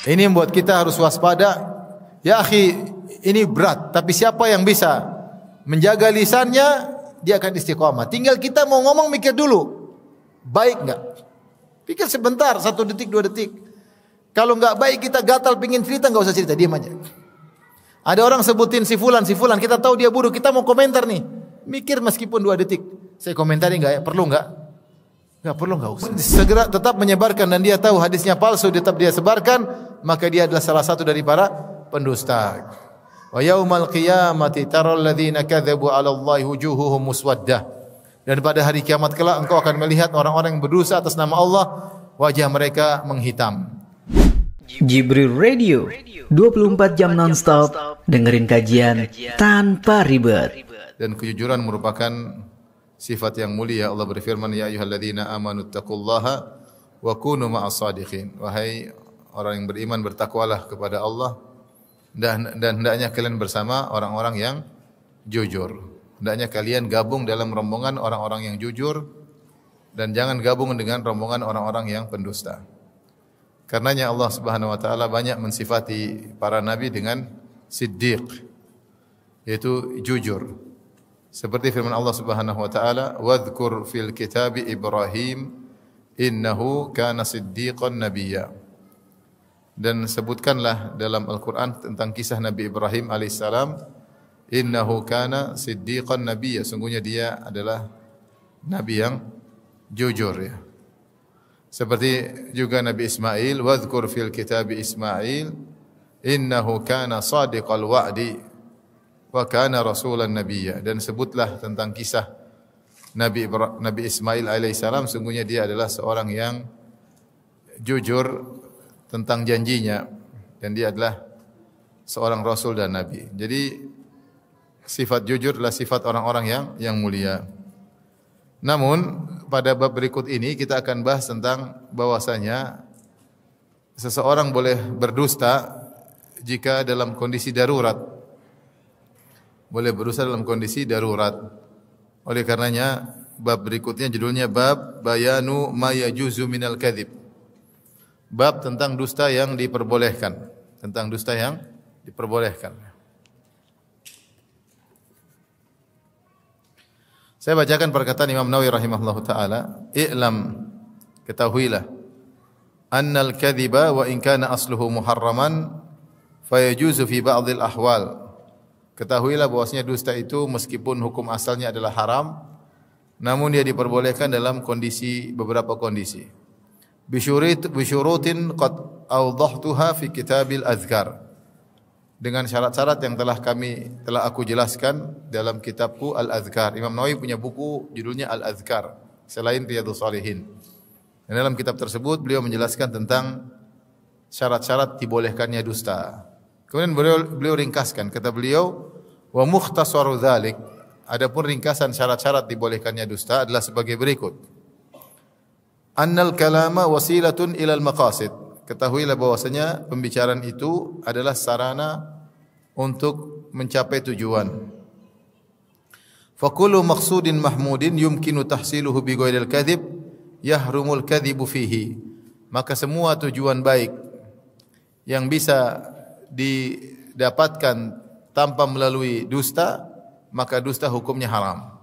Ini yang membuat kita harus waspada. Ya akhi, ini berat, tapi siapa yang bisa menjaga lisannya, dia akan istiqamah. Tinggal kita mau ngomong mikir dulu, baik enggak? Pikir sebentar, 1 detik, 2 detik. Kalau enggak baik kita gatal pingin cerita, enggak usah cerita, diam aja. Ada orang sebutin si fulan, kita tahu dia buruk, kita mau komentar nih. Mikir meskipun 2 detik. Saya komentari enggak ya? Perlu enggak? Enggak perlu, enggak usah. Segera tetap menyebarkan, dan dia tahu hadisnya palsu, tetap dia sebarkan, maka dia adalah salah satu dari para pendusta. Wa yaumal qiyamati taral ladzina kadzabu 'ala Allahi wujuhuhum muswaddah. Dan pada hari kiamat kelak engkau akan melihat orang-orang yang berdosa atas nama Allah, wajah mereka menghitam. Jibril Radio, 24 jam nonstop dengerin kajian tanpa ribet. Dan kejujuran merupakan sifat yang mulia. Allah berfirman, ya ayyuhalladzina amanu taqullaha wa kunu ma'as shadiqin. Wahai orang yang beriman, bertakwalah kepada Allah dan hendaknya kalian bersama orang-orang yang jujur. Hendaknya kalian gabung dalam rombongan orang-orang yang jujur dan jangan gabung dengan rombongan orang-orang yang pendusta. Karenanya Allah Subhanahu wa taala banyak mensifati para nabi dengan siddiq, yaitu jujur. Seperti firman Allah Subhanahu wa taala, "Wadhkur fil kitabi Ibrahim innahu kana siddiqan nabiyya." Dan sebutkanlah dalam Al-Quran tentang kisah Nabi Ibrahim alaihissalam, innahu kana siddiqan nabiyya, sungguhnya dia adalah nabi yang jujur ya. Seperti juga Nabi Ismail, wadhkur fil kitabi Ismail innahu kana sadiqal wa'di wa kana rasulan nabiyya. Dan sebutlah tentang kisah Nabi Ismail alaihissalam, sungguhnya dia adalah seorang yang jujur tentang janjinya dan dia adalah seorang rasul dan nabi. Jadi sifat jujur adalah sifat orang-orang yang mulia. Namun pada bab berikut ini kita akan bahas tentang bahwasanya seseorang boleh berdusta jika dalam kondisi darurat. Boleh berdusta dalam kondisi darurat. Oleh karenanya bab berikutnya judulnya bab bayanu ma yajuzu minal kadzib. Bab tentang dusta yang diperbolehkan, tentang dusta yang diperbolehkan. Saya bacakan perkataan Imam Nawawi rahimahullahu taala, "I'lam, ketahuilah, annal kadhiba wa in kana asluhu muharraman fayajuzu fi ba'dil ahwal." Ketahuilah bahwasanya dusta itu meskipun hukum asalnya adalah haram, namun dia diperbolehkan dalam beberapa kondisi. Bisyurutin qad awdahtuha fi kitabil azkar, dengan syarat-syarat yang telah aku jelaskan dalam kitabku Al-Azkar. Imam Nawawi punya buku judulnya Al-Azkar selain Riyadhus Shalihin. Dan dalam kitab tersebut beliau menjelaskan tentang syarat-syarat dibolehkannya dusta. Kemudian beliau ringkaskan, kata beliau, wa mukhtasaru dzalik, adapun ringkasan syarat-syarat dibolehkannya dusta adalah sebagai berikut. Annal kalama wasilatun ilal maqasid. Ketahuilah bahwasanya pembicaraan itu adalah sarana untuk mencapai tujuan. Fa kullu maqsudin mahmudin yumkinu tahsiluhu bi ghairil kadhib yahrumul kadhibu fihi. Maka semua tujuan baik yang bisa didapatkan tanpa melalui dusta, maka dusta hukumnya haram.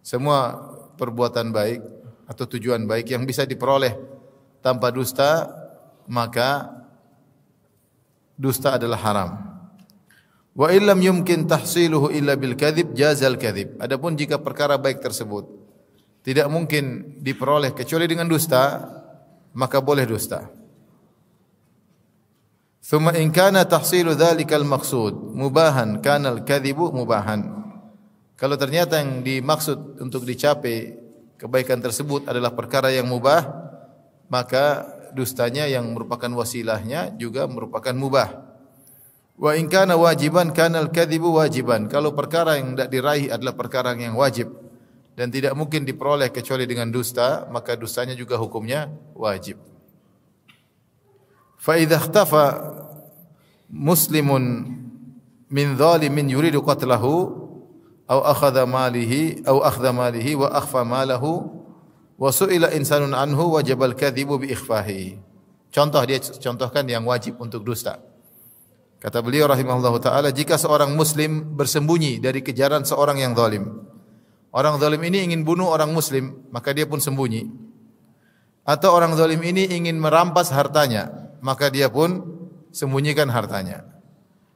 Semua perbuatan baik atau tujuan baik yang bisa diperoleh tanpa dusta, maka dusta adalah haram. Wa illam yumkin tahsiluhu illa bil kadhib jazal kadhib. Adapun jika perkara baik tersebut tidak mungkin diperoleh kecuali dengan dusta, maka boleh dusta. Thumma in kana tahsilu dzalikal maqsud mubahan kana al kadhibu mubahan. Kalau ternyata yang dimaksud untuk dicapai kebaikan tersebut adalah perkara yang mubah, maka dustanya yang merupakan wasilahnya juga merupakan mubah. Wa in kana wajiban kana al-kadhibu wajiban. Kalau perkara yang tidak diraih adalah perkara yang wajib dan tidak mungkin diperoleh kecuali dengan dusta, maka dustanya juga hukumnya wajib. Fa idza ikhtafa muslimun min zalimin yuridu qatlahu aw akhdha malihi wa akhfa malahu wa su'ila insanun anhu wajibal kadhibu bi ikhfahi. contoh dia contohkan yang wajib untuk dusta. Kata beliau rahimahullahu taala, jika seorang muslim bersembunyi dari kejaran seorang yang zalim. Orang zalim ini ingin bunuh orang muslim, maka dia pun sembunyi. Atau orang zalim ini ingin merampas hartanya, maka dia pun sembunyikan hartanya.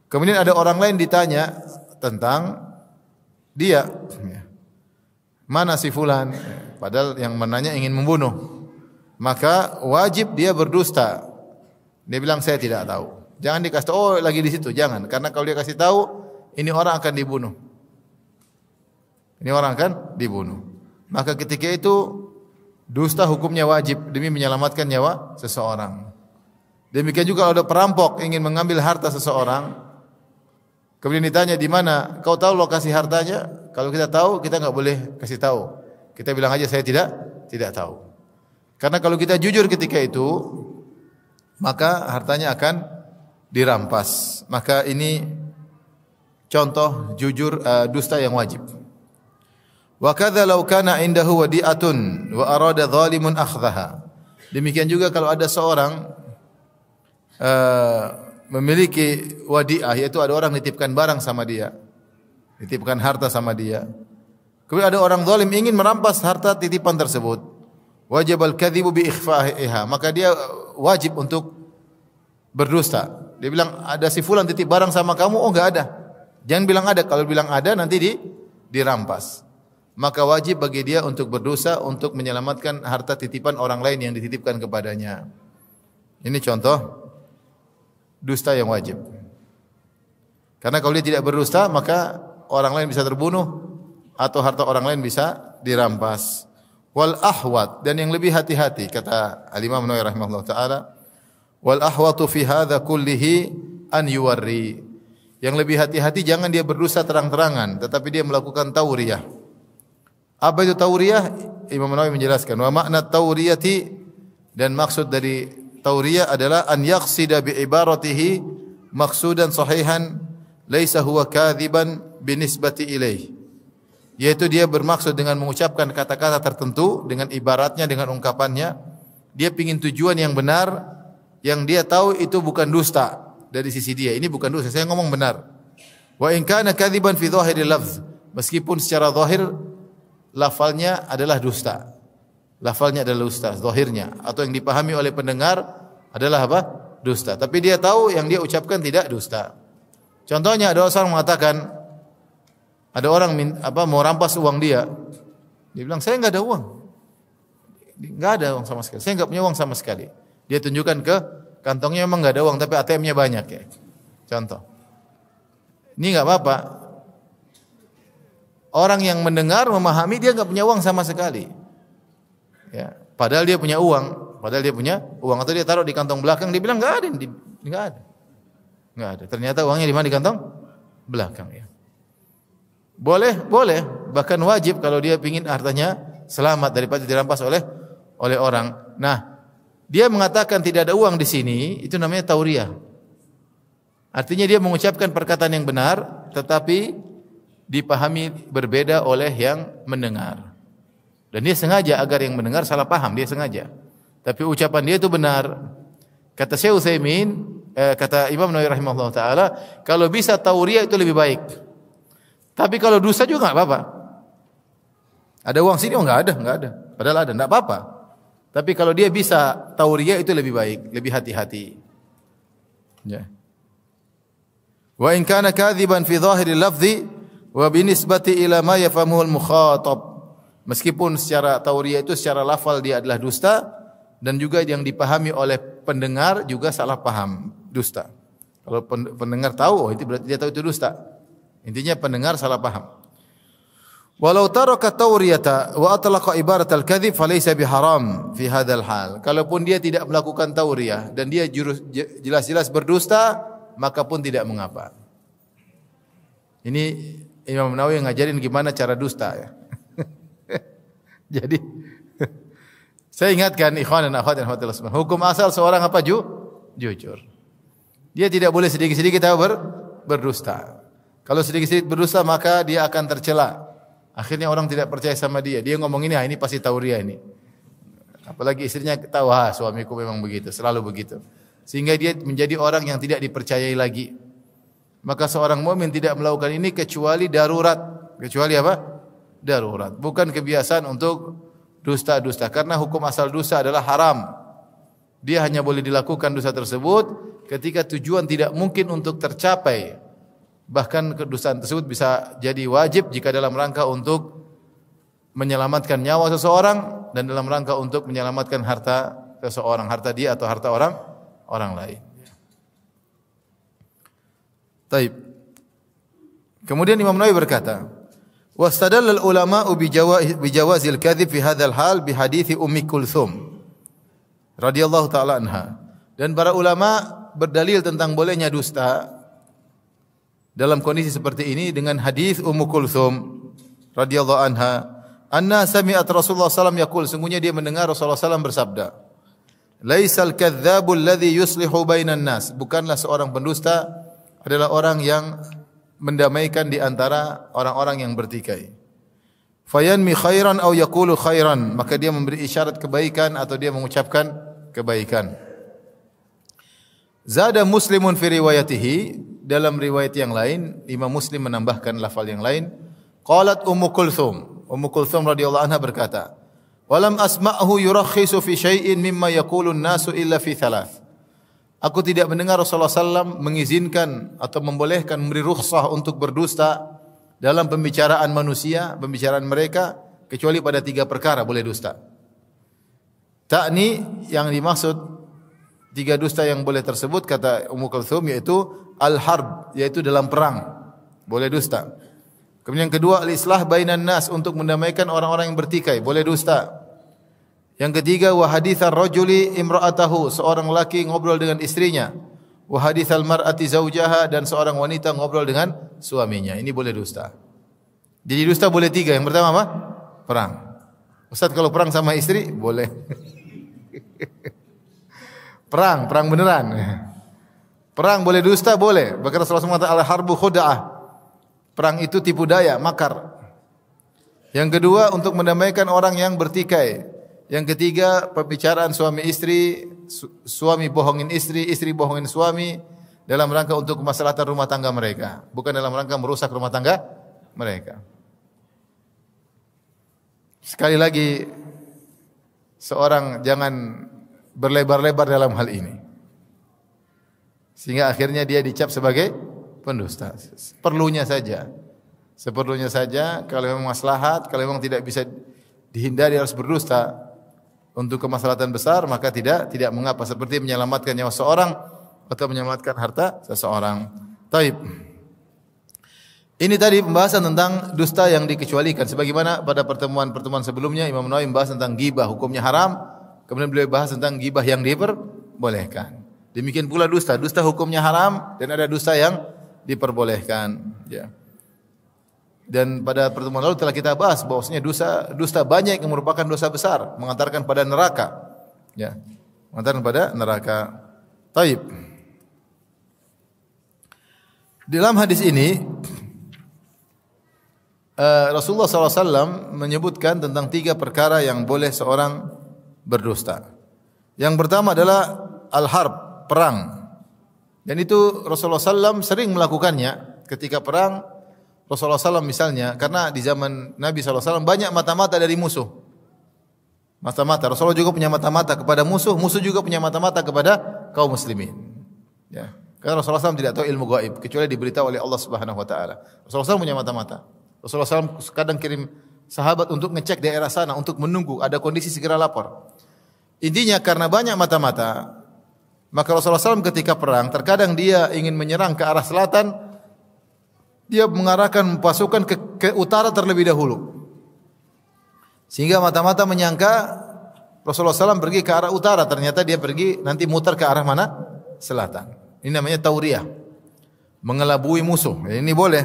Kemudian ada orang lain ditanya tentang dia. Mana si fulan? Padahal yang menanya ingin membunuh. Maka wajib dia berdusta. Dia bilang saya tidak tahu. Jangan dikasih tahu, oh lagi di situ, jangan. Karena kalau dia kasih tahu, ini orang akan dibunuh. Ini orang akan dibunuh. Maka ketika itu dusta hukumnya wajib demi menyelamatkan nyawa seseorang. Demikian juga kalau ada perampok ingin mengambil harta seseorang, kemudian ditanya di mana? Kau tahu lokasi hartanya? Kalau kita tahu, kita enggak boleh kasih tahu. Kita bilang aja saya tidak tahu. Karena kalau kita jujur ketika itu, maka hartanya akan dirampas. Maka ini contoh jujur dusta yang wajib. Wa kadza law kana indahu wadi'atun wa arada zalimun akhdhaha. Demikian juga kalau ada seorang memiliki wadi'ah, yaitu ada orang nitipkan barang sama dia, nitipkan harta sama dia. Kemudian ada orang zalim ingin merampas harta titipan tersebut. Wajib al-kadhibu bi ikhfa'iha, maka dia wajib untuk berdusta. Dia bilang ada si fulan titip barang sama kamu, oh enggak ada. Jangan bilang ada, kalau bilang ada nanti dirampas. Maka wajib bagi dia untuk berdosa untuk menyelamatkan harta titipan orang lain yang dititipkan kepadanya. Ini contoh dusta yang wajib. Karena kalau dia tidak berdusta, maka orang lain bisa terbunuh atau harta orang lain bisa dirampas. Wal ahwat, dan yang lebih hati-hati kata Al-Imam Nawawi rahimahullah taala, wal ahwatu fi hadza kullihi an yuwarri. Yang lebih hati-hati jangan dia berdusta terang-terangan, tetapi dia melakukan tauriyah. Apa itu tauriyah? Imam Nawawi menjelaskan, wa makna tauriyati, dan maksud dari tauriyah adalah an yaqsida bi ibaratihi maqsudan sahihan laisa huwa kadziban binisbati ilaih. Yaitu dia bermaksud dengan mengucapkan kata-kata tertentu dengan ibaratnya, dengan ungkapannya, dia ingin tujuan yang benar, yang dia tahu itu bukan dusta dari sisi dia. Ini bukan dusta, saya ngomong benar. Wa in kana kadziban fi dhahiril lafz, meskipun secara zahir lafalnya adalah dusta. Lafalnya adalah dusta zahirnya, atau yang dipahami oleh pendengar adalah apa? Dusta. Tapi dia tahu yang dia ucapkan tidak dusta. Contohnya ada orang mengatakan, ada orang mau rampas uang dia. Dia bilang saya enggak ada uang. Enggak ada uang sama sekali. Saya enggak punya uang sama sekali. Dia tunjukkan ke kantongnya memang enggak ada uang, tapi ATM-nya banyak ya. Contoh. Ini enggak apa-apa. Orang yang mendengar memahami dia enggak punya uang sama sekali. Ya, padahal dia punya uang, atau dia taruh di kantong belakang, dia bilang enggak ada, enggak ada. Enggak ada. Ternyata uangnya di mana? Di kantong belakang ya. Boleh, bahkan wajib kalau dia ingin hartanya selamat daripada dirampas oleh orang. Nah, dia mengatakan tidak ada uang di sini, itu namanya tauriyah. Artinya dia mengucapkan perkataan yang benar, tetapi dipahami berbeda oleh yang mendengar. Dan dia sengaja agar yang mendengar salah paham, dia sengaja. Tapi ucapan dia itu benar. Kata Syekh Utsaimin, kata Imam Nawawi rahimahullah taala, kalau bisa tauriyah itu lebih baik. Tapi kalau dusta juga enggak apa-apa. Ada uang sini, oh enggak ada. Padahal ada, enggak apa-apa. Tapi kalau dia bisa tauriyah itu lebih baik, lebih hati-hati. Ya. Wa in kana kadziban fi dhahiril lafzi wa binisbati ila ma yafhamuhu al-mukhatab. Meskipun secara tauriyah itu secara lafal dia adalah dusta, dan juga yang dipahami oleh pendengar juga salah paham, dusta. Kalau pendengar tahu, oh itu berarti dia tahu itu dusta. Intinya pendengar salah paham. Walau taraka tauriyata wa atlaqa ibarat al-kadzib falaysa biharam fi hadzal hal. Kalaupun dia tidak melakukan tauriyah dan dia jelas-jelas berdusta, maka pun tidak mengapa. Ini Imam Nawawi ngajarin gimana cara dusta ya. Jadi saya ingatkan ikhwan dan akhwat yang rahmatullah, hukum asal seorang apa? Jujur. Dia tidak boleh sedikit-sedikit berdusta. Kalau sedikit-sedikit berdusta maka dia akan tercela. Akhirnya orang tidak percaya sama dia. Dia ngomong ini pasti tauriyah ini. Apalagi istrinya tahu, suamiku memang begitu, selalu begitu. Sehingga dia menjadi orang yang tidak dipercayai lagi. Maka seorang mukmin tidak melakukan ini kecuali darurat. Kecuali apa? Darurat. Bukan kebiasaan untuk dusta-dusta. Karena hukum asal dusta adalah haram. Dia hanya boleh dilakukan dosa tersebut ketika tujuan tidak mungkin untuk tercapai. Bahkan kedustaan tersebut bisa jadi wajib jika dalam rangka untuk menyelamatkan nyawa seseorang dan dalam rangka untuk menyelamatkan harta seseorang, harta dia atau harta orang lain. Taib. Kemudian Imam Nawawi berkata, "Wastadalla al-ulama'u bi jawazil kadhib fi hadzal hal bi hadithi Ummi Kulthum radhiyallahu taala anha." Dan para ulama berdalil tentang bolehnya dusta dalam kondisi seperti ini dengan hadis Ummu Kulthum radhiyallahu anha, anna sami'at Rasulullah sallallahu alaihi wasallam yaqul, sungguhnya dia mendengar Rasulullah sallallahu bersabda, "Laisal kadzdzabul ladzi yuslihu bainan nas." Bukanlah seorang pendusta adalah orang yang mendamaikan di antara orang-orang yang bertikai. Fayanmi khairan aw yaqulu khairan, maka dia memberi isyarat kebaikan atau dia mengucapkan kebaikan. Zada Muslimun fi riwayatihi, dalam riwayat yang lain Imam Muslim menambahkan lafal yang lain, qalat Ummu Kulthum radhiyallahu anha berkata, "Walam asma'hu yurakhisu fi syai'in mimma yaqulu an-nasu illa fi thalath." Aku tidak mendengar Rasulullah sallallahu mengizinkan atau membolehkan memberi rukhsah untuk berdusta dalam pembicaraan manusia, pembicaraan mereka, kecuali pada 3 perkara boleh dusta. Ta'ni, yang dimaksud 3 dusta yang boleh tersebut kata Ummu Kulthum yaitu al-harb, yaitu dalam perang boleh dusta. Kemudian yang kedua al-islah bainan nas, untuk mendamaikan orang-orang yang bertikai boleh dusta. Yang ketiga wa haditsar rajuli imra'atahu, seorang laki ngobrol dengan istrinya. Wa haditsal mar'ati zaujaha, dan seorang wanita ngobrol dengan suaminya. Ini boleh dusta. Jadi dusta boleh 3. Yang pertama apa? Perang. Ustaz, kalau perang sama istri boleh. perang beneran. Perang boleh dusta, boleh. Bahkan Rasulullah SAW mengatakan al-harbu khuda'ah. Perang itu tipu daya, makar. Yang kedua untuk mendamaikan orang yang bertikai. Yang ketiga pembicaraan suami istri, suami bohongin istri, istri bohongin suami dalam rangka untuk kemaslahatan rumah tangga mereka, bukan dalam rangka merusak rumah tangga mereka. Sekali lagi, seorang jangan berlebar-lebar dalam hal ini, sehingga akhirnya dia dicap sebagai pendusta. Seperlunya saja. Kalau memang maslahat, kalau memang tidak bisa dihindari harus berdusta untuk kemaslahatan besar, maka tidak mengapa, seperti menyelamatkan nyawa seorang atau menyelamatkan harta seseorang. Taib. Ini tadi pembahasan tentang dusta yang dikecualikan. Sebagaimana pada pertemuan sebelumnya Imam Nawawi membahas tentang ghibah, hukumnya haram, kemudian beliau bahas tentang ghibah yang diperbolehkan. Demikian pula dusta hukumnya haram dan ada dusta yang diperbolehkan, ya. Dan pada pertemuan lalu telah kita bahas bahwasanya dusta banyak yang merupakan dosa besar, mengantarkan pada neraka. Ya, mengantarkan pada neraka. Taib. Dalam hadis ini Rasulullah SAW menyebutkan tentang 3 perkara yang boleh seorang berdusta. Yang pertama adalah al-harb, perang. Dan itu Rasulullah SAW sering melakukannya ketika perang. Rasulullah SAW misalnya, karena di zaman Nabi SAW banyak mata-mata dari musuh. Mata-mata. Rasulullah juga punya mata-mata kepada musuh, musuh juga punya mata-mata kepada kaum muslimin. Ya. Karena Rasulullah SAW tidak tahu ilmu gaib, kecuali diberitahu oleh Allah Subhanahu Wa Taala. Rasulullah SAW punya mata-mata. Rasulullah SAW kadang kirim sahabat untuk ngecek daerah sana, untuk menunggu ada kondisi segera lapor. Intinya karena banyak mata-mata, maka Rasulullah SAW ketika perang, terkadang dia ingin menyerang ke arah selatan, dia mengarahkan pasukan ke utara terlebih dahulu. Sehingga mata-mata menyangka Rasulullah SAW pergi ke arah utara, ternyata dia pergi nanti mutar ke arah mana? Selatan. Ini namanya tauriyah, mengelabui musuh. Ini boleh.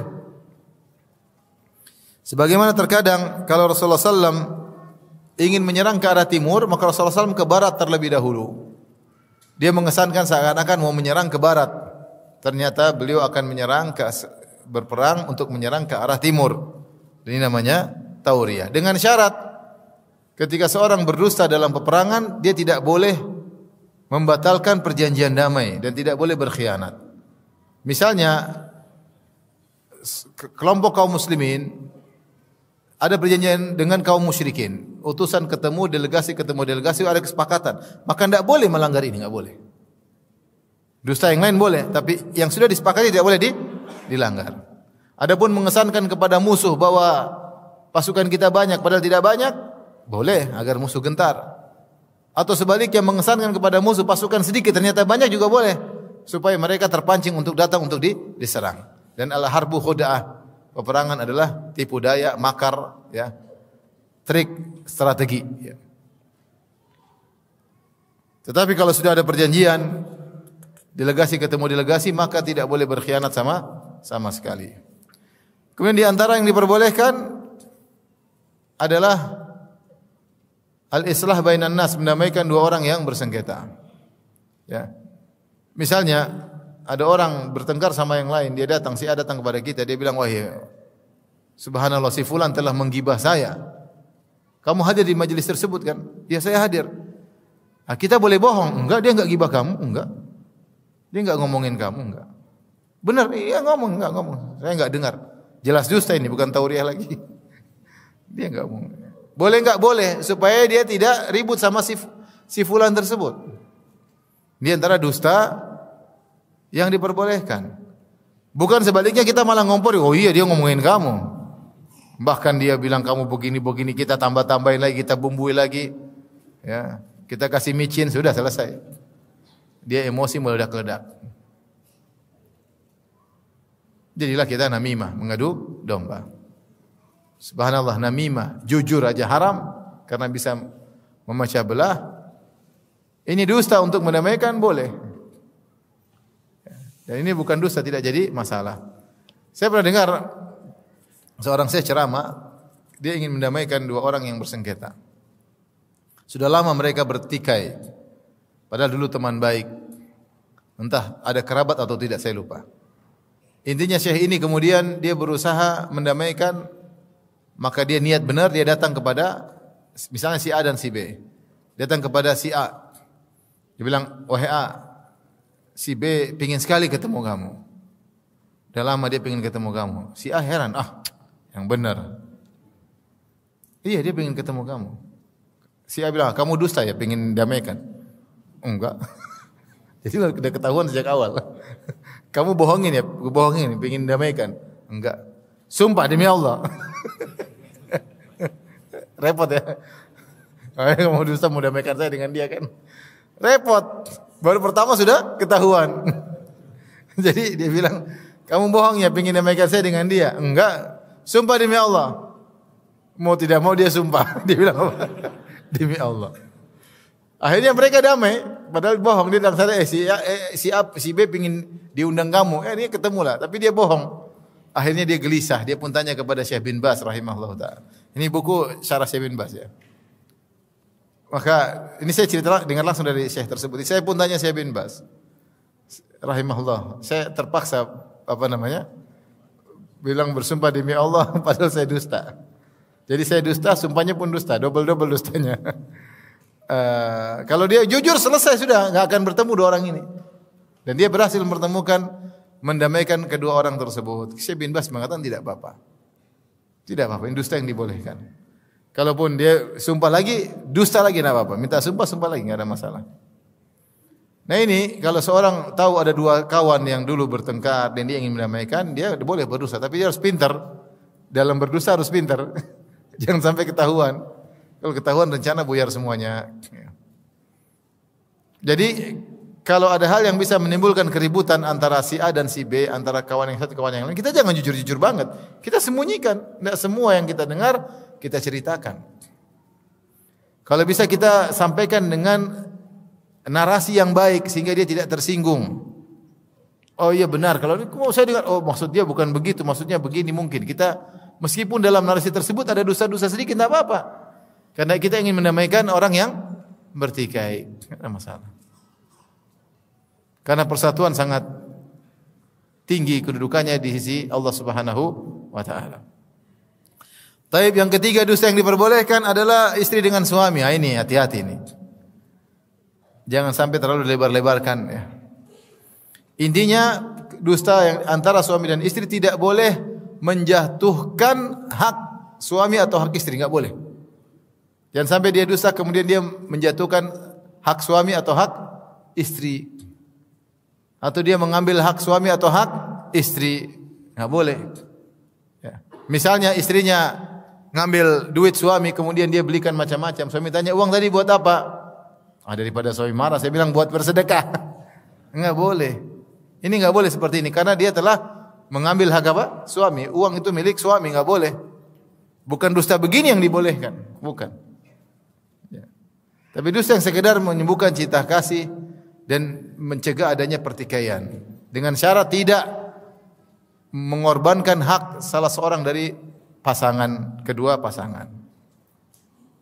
Sebagaimana terkadang kalau Rasulullah SAW ingin menyerang ke arah timur, maka Rasulullah SAW ke barat terlebih dahulu. Dia mengesankan seakan-akan mau menyerang ke barat. Ternyata beliau akan berperang untuk menyerang ke arah timur. Ini namanya tauriyah. Dengan syarat ketika seorang berdusta dalam peperangan, dia tidak boleh membatalkan perjanjian damai dan tidak boleh berkhianat. Misalnya kelompok kaum muslimin ada perjanjian dengan kaum musyrikin, utusan ketemu delegasi, ada kesepakatan, maka tidak boleh melanggar ini, tidak boleh. Dusta yang lain boleh, tapi yang sudah disepakati tidak boleh dilanggar. Adapun mengesankan kepada musuh bahwa pasukan kita banyak padahal tidak banyak, boleh agar musuh gentar. Atau sebaliknya mengesankan kepada musuh pasukan sedikit ternyata banyak juga boleh, supaya mereka terpancing untuk datang untuk diserang. Dan al-harbu khuda'ah, peperangan adalah tipu daya, makar, ya, trik, strategi. Ya. Tetapi kalau sudah ada perjanjian, delegasi ketemu delegasi, maka tidak boleh berkhianat sama sekali. Kemudian di antara yang diperbolehkan adalah al-islah bainan nas, mendamaikan dua orang yang bersengketa. Ya. Misalnya ada orang bertengkar sama yang lain, dia datang, si A datang kepada kita, dia bilang, "Wah, ya, subhanallah, si fulan telah menggibah saya. Kamu hadir di majelis tersebut kan?" "Ya, saya hadir." "Ah, kita boleh bohong?" "Enggak, dia enggak gibah kamu." "Enggak." "Dia enggak ngomongin kamu." "Enggak." "Benar?" "Iya, enggak ngomong. Saya enggak dengar." Jelas dusta ini, bukan tauriah lagi. Dia enggak ngomong. Boleh enggak? Boleh, supaya dia tidak ribut sama si fulan tersebut. Di antara dusta yang diperbolehkan. Bukan sebaliknya kita malah ngompor, "Oh iya, dia ngomongin kamu." Bahkan dia bilang kamu begini-begini, kita tambah-tambahin lagi, kita bumbui lagi. Ya, kita kasih micin, sudah selesai. Dia emosi meledak-ledak. Jadilah kita namimah, mengadu domba. Subhanallah, namimah, jujur aja haram karena bisa memecah belah. Ini dusta untuk mendamaikan boleh. Dan ini bukan dusta, tidak jadi masalah. Saya pernah dengar seorang syekh ceramah, dia ingin mendamaikan dua orang yang bersengketa. Sudah lama mereka bertikai, padahal dulu teman baik. Entah ada kerabat atau tidak, saya lupa. Intinya syekh ini kemudian dia berusaha mendamaikan, maka dia niat benar, dia datang kepada misalnya si A dan si B. Datang kepada si A. Dia bilang, "Wahai A, si B pingin sekali ketemu kamu. Udah lama dia pingin ketemu kamu." Si A heran, yang benar. Iya, dia pingin ketemu kamu. Si A bilang, "Kamu dusta ya, pingin damaikan?" "Enggak." Jadi udah ketahuan sejak awal. "Kamu bohongin ya, bohongin, pingin damaikan?" "Enggak." "Sumpah demi Allah." Repot ya. Kamu dusta mau damaikan saya dengan dia kan? Repot. Baru pertama sudah ketahuan. Jadi dia bilang, "Kamu bohong ya, pingin damaikan saya dengan dia?" "Enggak." "Sumpah demi Allah." Mau tidak mau dia sumpah. Dia bilang apa? Demi Allah. Akhirnya mereka damai, padahal bohong. Dia bilang, si B pingin diundang kamu. Dia ketemu lah, tapi dia bohong. Akhirnya dia gelisah, dia pun tanya kepada Syekh bin Baz rahimahullah ta'ala. Ini buku syarah Syekh bin Baz ya. Maka ini saya cerita dengar langsung dari Syekh tersebut. Saya pun tanya Syekh bin Baz rahimahullah. Saya terpaksa bilang bersumpah demi Allah padahal saya dusta. Jadi saya dusta, sumpahnya pun dusta, double dustanya. Kalau dia jujur selesai sudah, enggak akan bertemu dua orang ini. Dan dia berhasil mendamaikan kedua orang tersebut. Syekh bin Baz mengatakan tidak apa-apa. Tidak apa-apa, ini dusta yang dibolehkan. Kalaupun dia sumpah lagi, dusta lagi enggak apa-apa. Minta sumpah lagi enggak ada masalah. Nah ini kalau seorang tahu ada dua kawan yang dulu bertengkar dan dia ingin mendamaikan, dia boleh berdusta, tapi dia harus pintar. Dalam berdusta harus pintar. Jangan sampai ketahuan. Kalau ketahuan rencana buyar semuanya. Jadi kalau ada hal yang bisa menimbulkan keributan antara si A dan si B, antara kawan yang satu kawan yang lain, kita jangan jujur-jujur banget. Kita sembunyikan. Tidak semua yang kita dengar kita ceritakan. Kalau bisa kita sampaikan dengan narasi yang baik sehingga dia tidak tersinggung. Oh iya benar, kalau saya dengar, oh maksud dia bukan begitu, maksudnya begini mungkin. Kita meskipun dalam narasi tersebut ada dosa-dosa sedikit, tidak apa-apa. Karena kita ingin mendamaikan orang yang bertikai. Tidak ada masalah. Karena persatuan sangat tinggi kedudukannya di sisi Allah Subhanahu wa taala. Taib yang ketiga dusta yang diperbolehkan adalah istri dengan suami. Nah, ini hati-hati ini. Jangan sampai terlalu dilebar-lebarkan ya. Intinya dusta yang antara suami dan istri tidak boleh menjatuhkan hak suami atau hak istri, enggak boleh. Jangan sampai dia dusta kemudian dia menjatuhkan hak suami atau hak istri. Atau dia mengambil hak suami atau hak istri. Enggak boleh. Ya. Misalnya istrinya ngambil duit suami kemudian dia belikan macam-macam. Suami tanya, "Uang tadi buat apa?" Daripada suami marah, saya bilang buat bersedekah. Enggak boleh. Ini enggak boleh seperti ini karena dia telah mengambil hak apa? Suami. Uang itu milik suami, enggak boleh. Bukan dusta begini yang dibolehkan, bukan. Ya. Tapi dusta yang sekedar menyembuhkan cinta kasih dan mencegah adanya pertikaian dengan syarat tidak mengorbankan hak salah seorang dari pasangan, kedua pasangan.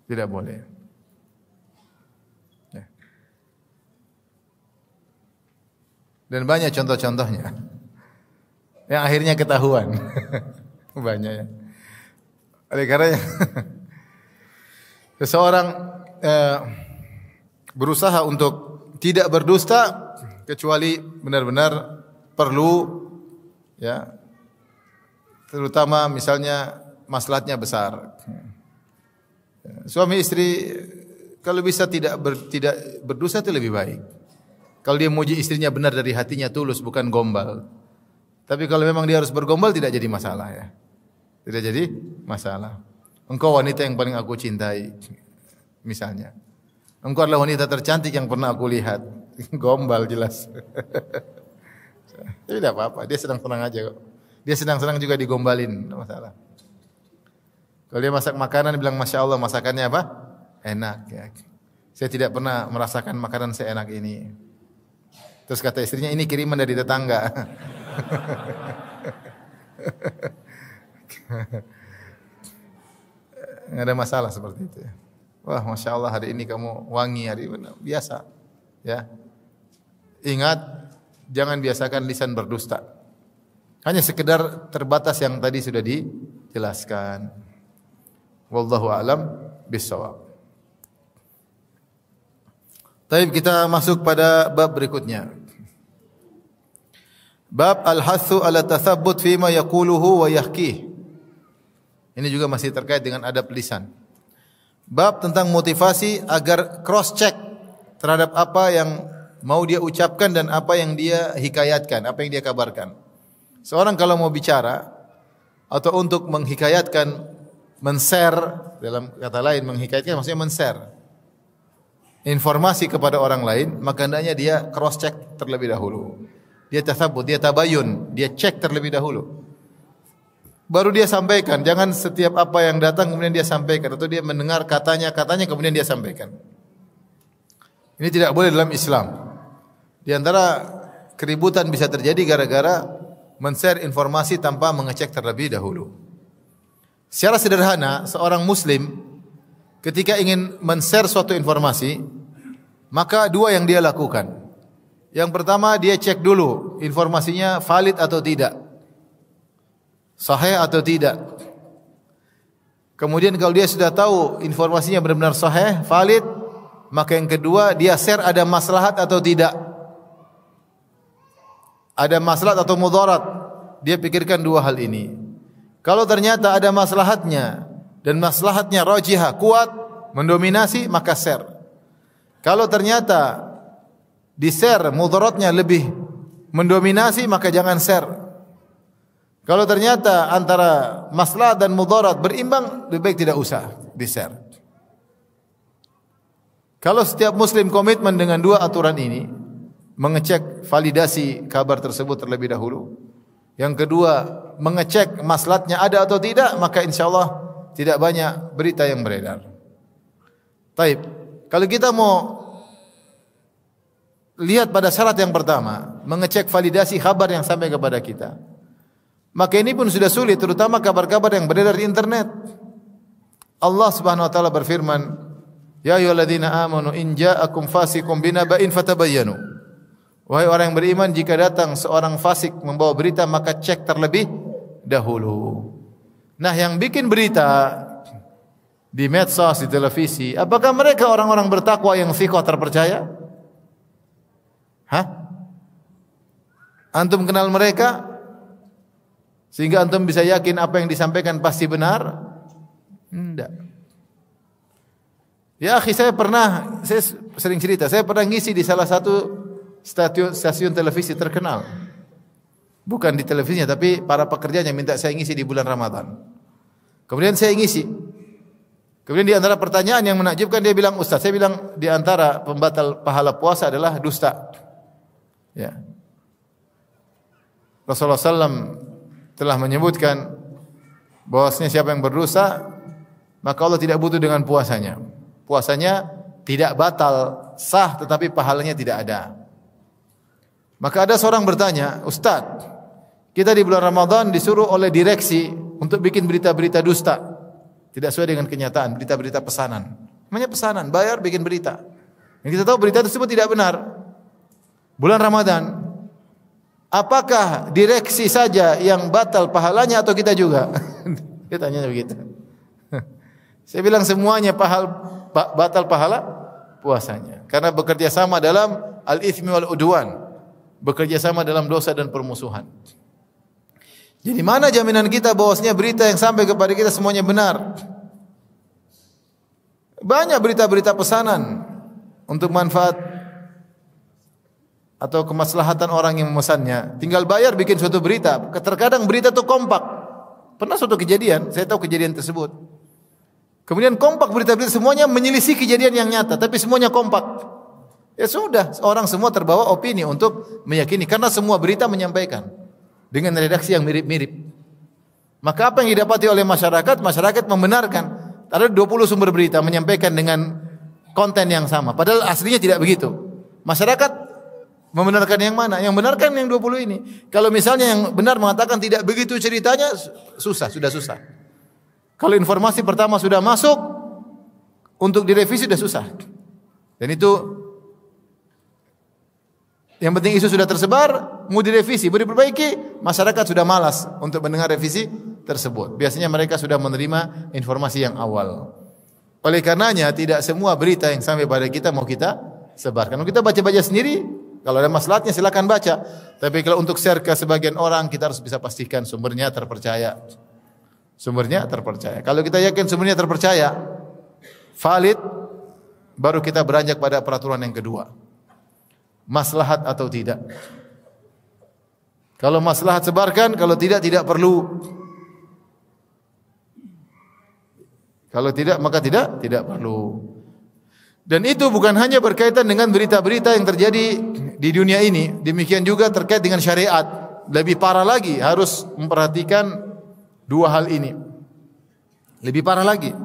Tidak boleh. Ya. Dan banyak contoh-contohnya yang akhirnya ketahuan. Banyak ya. Oleh karenanya seseorang berusaha untuk tidak berdusta kecuali benar-benar perlu ya. Terutama misalnya maslahatnya besar. Suami istri kalau bisa tidak berdusta itu lebih baik. Kalau dia muji istrinya benar dari hatinya tulus bukan gombal. Tapi kalau memang dia harus bergombal tidak jadi masalah ya. Tidak jadi masalah. Engkau wanita yang paling aku cintai misalnya. Engkau adalah wanita tercantik yang pernah aku lihat. Gombal jelas. Tapi tidak apa-apa, dia senang-senang aja kok. Dia senang-senang juga digombalin, tidak masalah. Kalau dia masak makanan, bilang Masya Allah masakannya apa? Enak ya. Saya tidak pernah merasakan makanan seenak ini. Terus kata istrinya, ini kiriman dari tetangga. Nggak ada masalah seperti itu. Wah, Masya Allah hari ini kamu wangi, hari ini biasa. Ya, ingat jangan biasakan lisan berdusta. Hanya sekedar terbatas yang tadi sudah dijelaskan. Wallahu a'lam bissawab. Baik, kita masuk pada bab berikutnya. Bab al-hathu ala tathabbut fima yaquluhu wa yahkih. Ini juga masih terkait dengan adab lisan. Bab tentang motivasi agar cross check terhadap apa yang mau dia ucapkan dan apa yang dia hikayatkan, apa yang dia kabarkan. Seorang kalau mau bicara atau untuk menghikayatkan, men-share, dalam kata lain menghikayatkan maksudnya men-share informasi kepada orang lain, maka hendaknya dia cross check terlebih dahulu. Dia tathabbut, dia tabayun, dia cek terlebih dahulu. Baru dia sampaikan, jangan setiap apa yang datang kemudian dia sampaikan atau dia mendengar katanya kemudian dia sampaikan. Ini tidak boleh dalam Islam. Di antara keributan bisa terjadi gara-gara men-share informasi tanpa mengecek terlebih dahulu. Secara sederhana, seorang muslim ketika ingin men-share suatu informasi, maka dua yang dia lakukan. Yang pertama, dia cek dulu informasinya valid atau tidak. Sahih atau tidak. Kemudian kalau dia sudah tahu informasinya benar-benar sahih, valid, maka yang kedua dia share ada maslahat atau tidak. Ada maslahat atau mudarat. Dia pikirkan dua hal ini. Kalau ternyata ada maslahatnya dan maslahatnya rajihah, kuat, mendominasi, maka share. Kalau ternyata di share mudaratnya lebih mendominasi, maka jangan share. Kalau ternyata antara maslahat dan mudarat berimbang, lebih baik tidak usah di share. Kalau setiap muslim komitmen dengan dua aturan ini, mengecek validasi kabar tersebut terlebih dahulu. Yang kedua, mengecek maslahatnya ada atau tidak, maka insyaallah tidak banyak berita yang beredar. Taib. Kalau kita mau lihat pada syarat yang pertama, mengecek validasi kabar yang sampai kepada kita. Maka ini pun sudah sulit, terutama kabar-kabar yang beredar di internet. Allah Subhanahu wa taala berfirman, "Ya ayyuhalladzina amanu in ja'akum fasiqun binaba'in fatabayyanu." Wahai orang yang beriman, jika datang seorang fasik membawa berita, maka cek terlebih dahulu. Nah, yang bikin berita di medsos, di televisi, apakah mereka orang-orang bertakwa yang thiqah terpercaya? Hah? Antum kenal mereka? Sehingga antum bisa yakin apa yang disampaikan pasti benar? Tidak. Ya akhi, saya sering cerita, saya pernah ngisi di salah satu stasiun televisi terkenal. Bukan di televisinya, tapi para pekerjanya minta saya ngisi di bulan Ramadan. Kemudian saya ngisi. Kemudian di antara pertanyaan yang menakjubkan dia bilang, "Ustaz," saya bilang, "di antara pembatal pahala puasa adalah dusta." Ya. Rasulullah SAW telah menyebutkan bahwasanya siapa yang berdosa maka Allah tidak butuh dengan puasanya. Puasanya tidak batal, sah, tetapi pahalanya tidak ada. Maka ada seorang bertanya, "Ustaz, kita di bulan Ramadan disuruh oleh direksi untuk bikin berita-berita dusta, tidak sesuai dengan kenyataan, berita-berita pesanan. Namanya pesanan, bayar bikin berita. Yang kita tahu berita tersebut tidak benar. Bulan Ramadan, apakah direksi saja yang batal pahalanya atau kita juga?" Dia tanya begitu. Saya bilang semuanya batal pahala puasanya. Karena bekerja sama dalam al-itsmi wal udwan. Bekerja sama dalam dosa dan permusuhan. Jadi mana jaminan kita bahwasanya berita yang sampai kepada kita semuanya benar? Banyak berita-berita pesanan untuk manfaat atau kemaslahatan orang yang memesannya. Tinggal bayar bikin suatu berita. Terkadang berita itu kompak. Pernah suatu kejadian, saya tahu kejadian tersebut. Kemudian kompak berita-berita semuanya menyelisih kejadian yang nyata, tapi semuanya kompak. Ya sudah, orang semua terbawa opini untuk meyakini karena semua berita menyampaikan dengan redaksi yang mirip-mirip. Maka apa yang didapati oleh masyarakat? Masyarakat membenarkan. Ada 20 sumber berita menyampaikan dengan konten yang sama, padahal aslinya tidak begitu. Masyarakat membenarkan yang mana? Yang benarkan yang 20 ini. Kalau misalnya yang benar mengatakan tidak begitu ceritanya, sudah susah. Kalau informasi pertama sudah masuk, untuk direvisi sudah susah. Dan itu yang penting isu sudah tersebar, mau direvisi, mau diperbaiki, masyarakat sudah malas untuk mendengar revisi tersebut. Biasanya mereka sudah menerima informasi yang awal. Oleh karenanya tidak semua berita yang sampai pada kita mau kita sebarkan. Kalau kita baca-baca sendiri, kalau ada maslahatnya silakan baca. Tapi kalau untuk share ke sebagian orang, kita harus bisa pastikan sumbernya terpercaya. Sumbernya terpercaya. Kalau kita yakin sumbernya terpercaya, valid, baru kita beranjak pada peraturan yang kedua. Maslahat atau tidak. Kalau maslahat sebarkan, kalau tidak perlu. Kalau tidak maka tidak perlu. Dan itu bukan hanya berkaitan dengan berita-berita yang terjadi di dunia ini, demikian juga terkait dengan syariat. Lebih parah lagi, harus memperhatikan dua hal ini. Lebih parah lagi.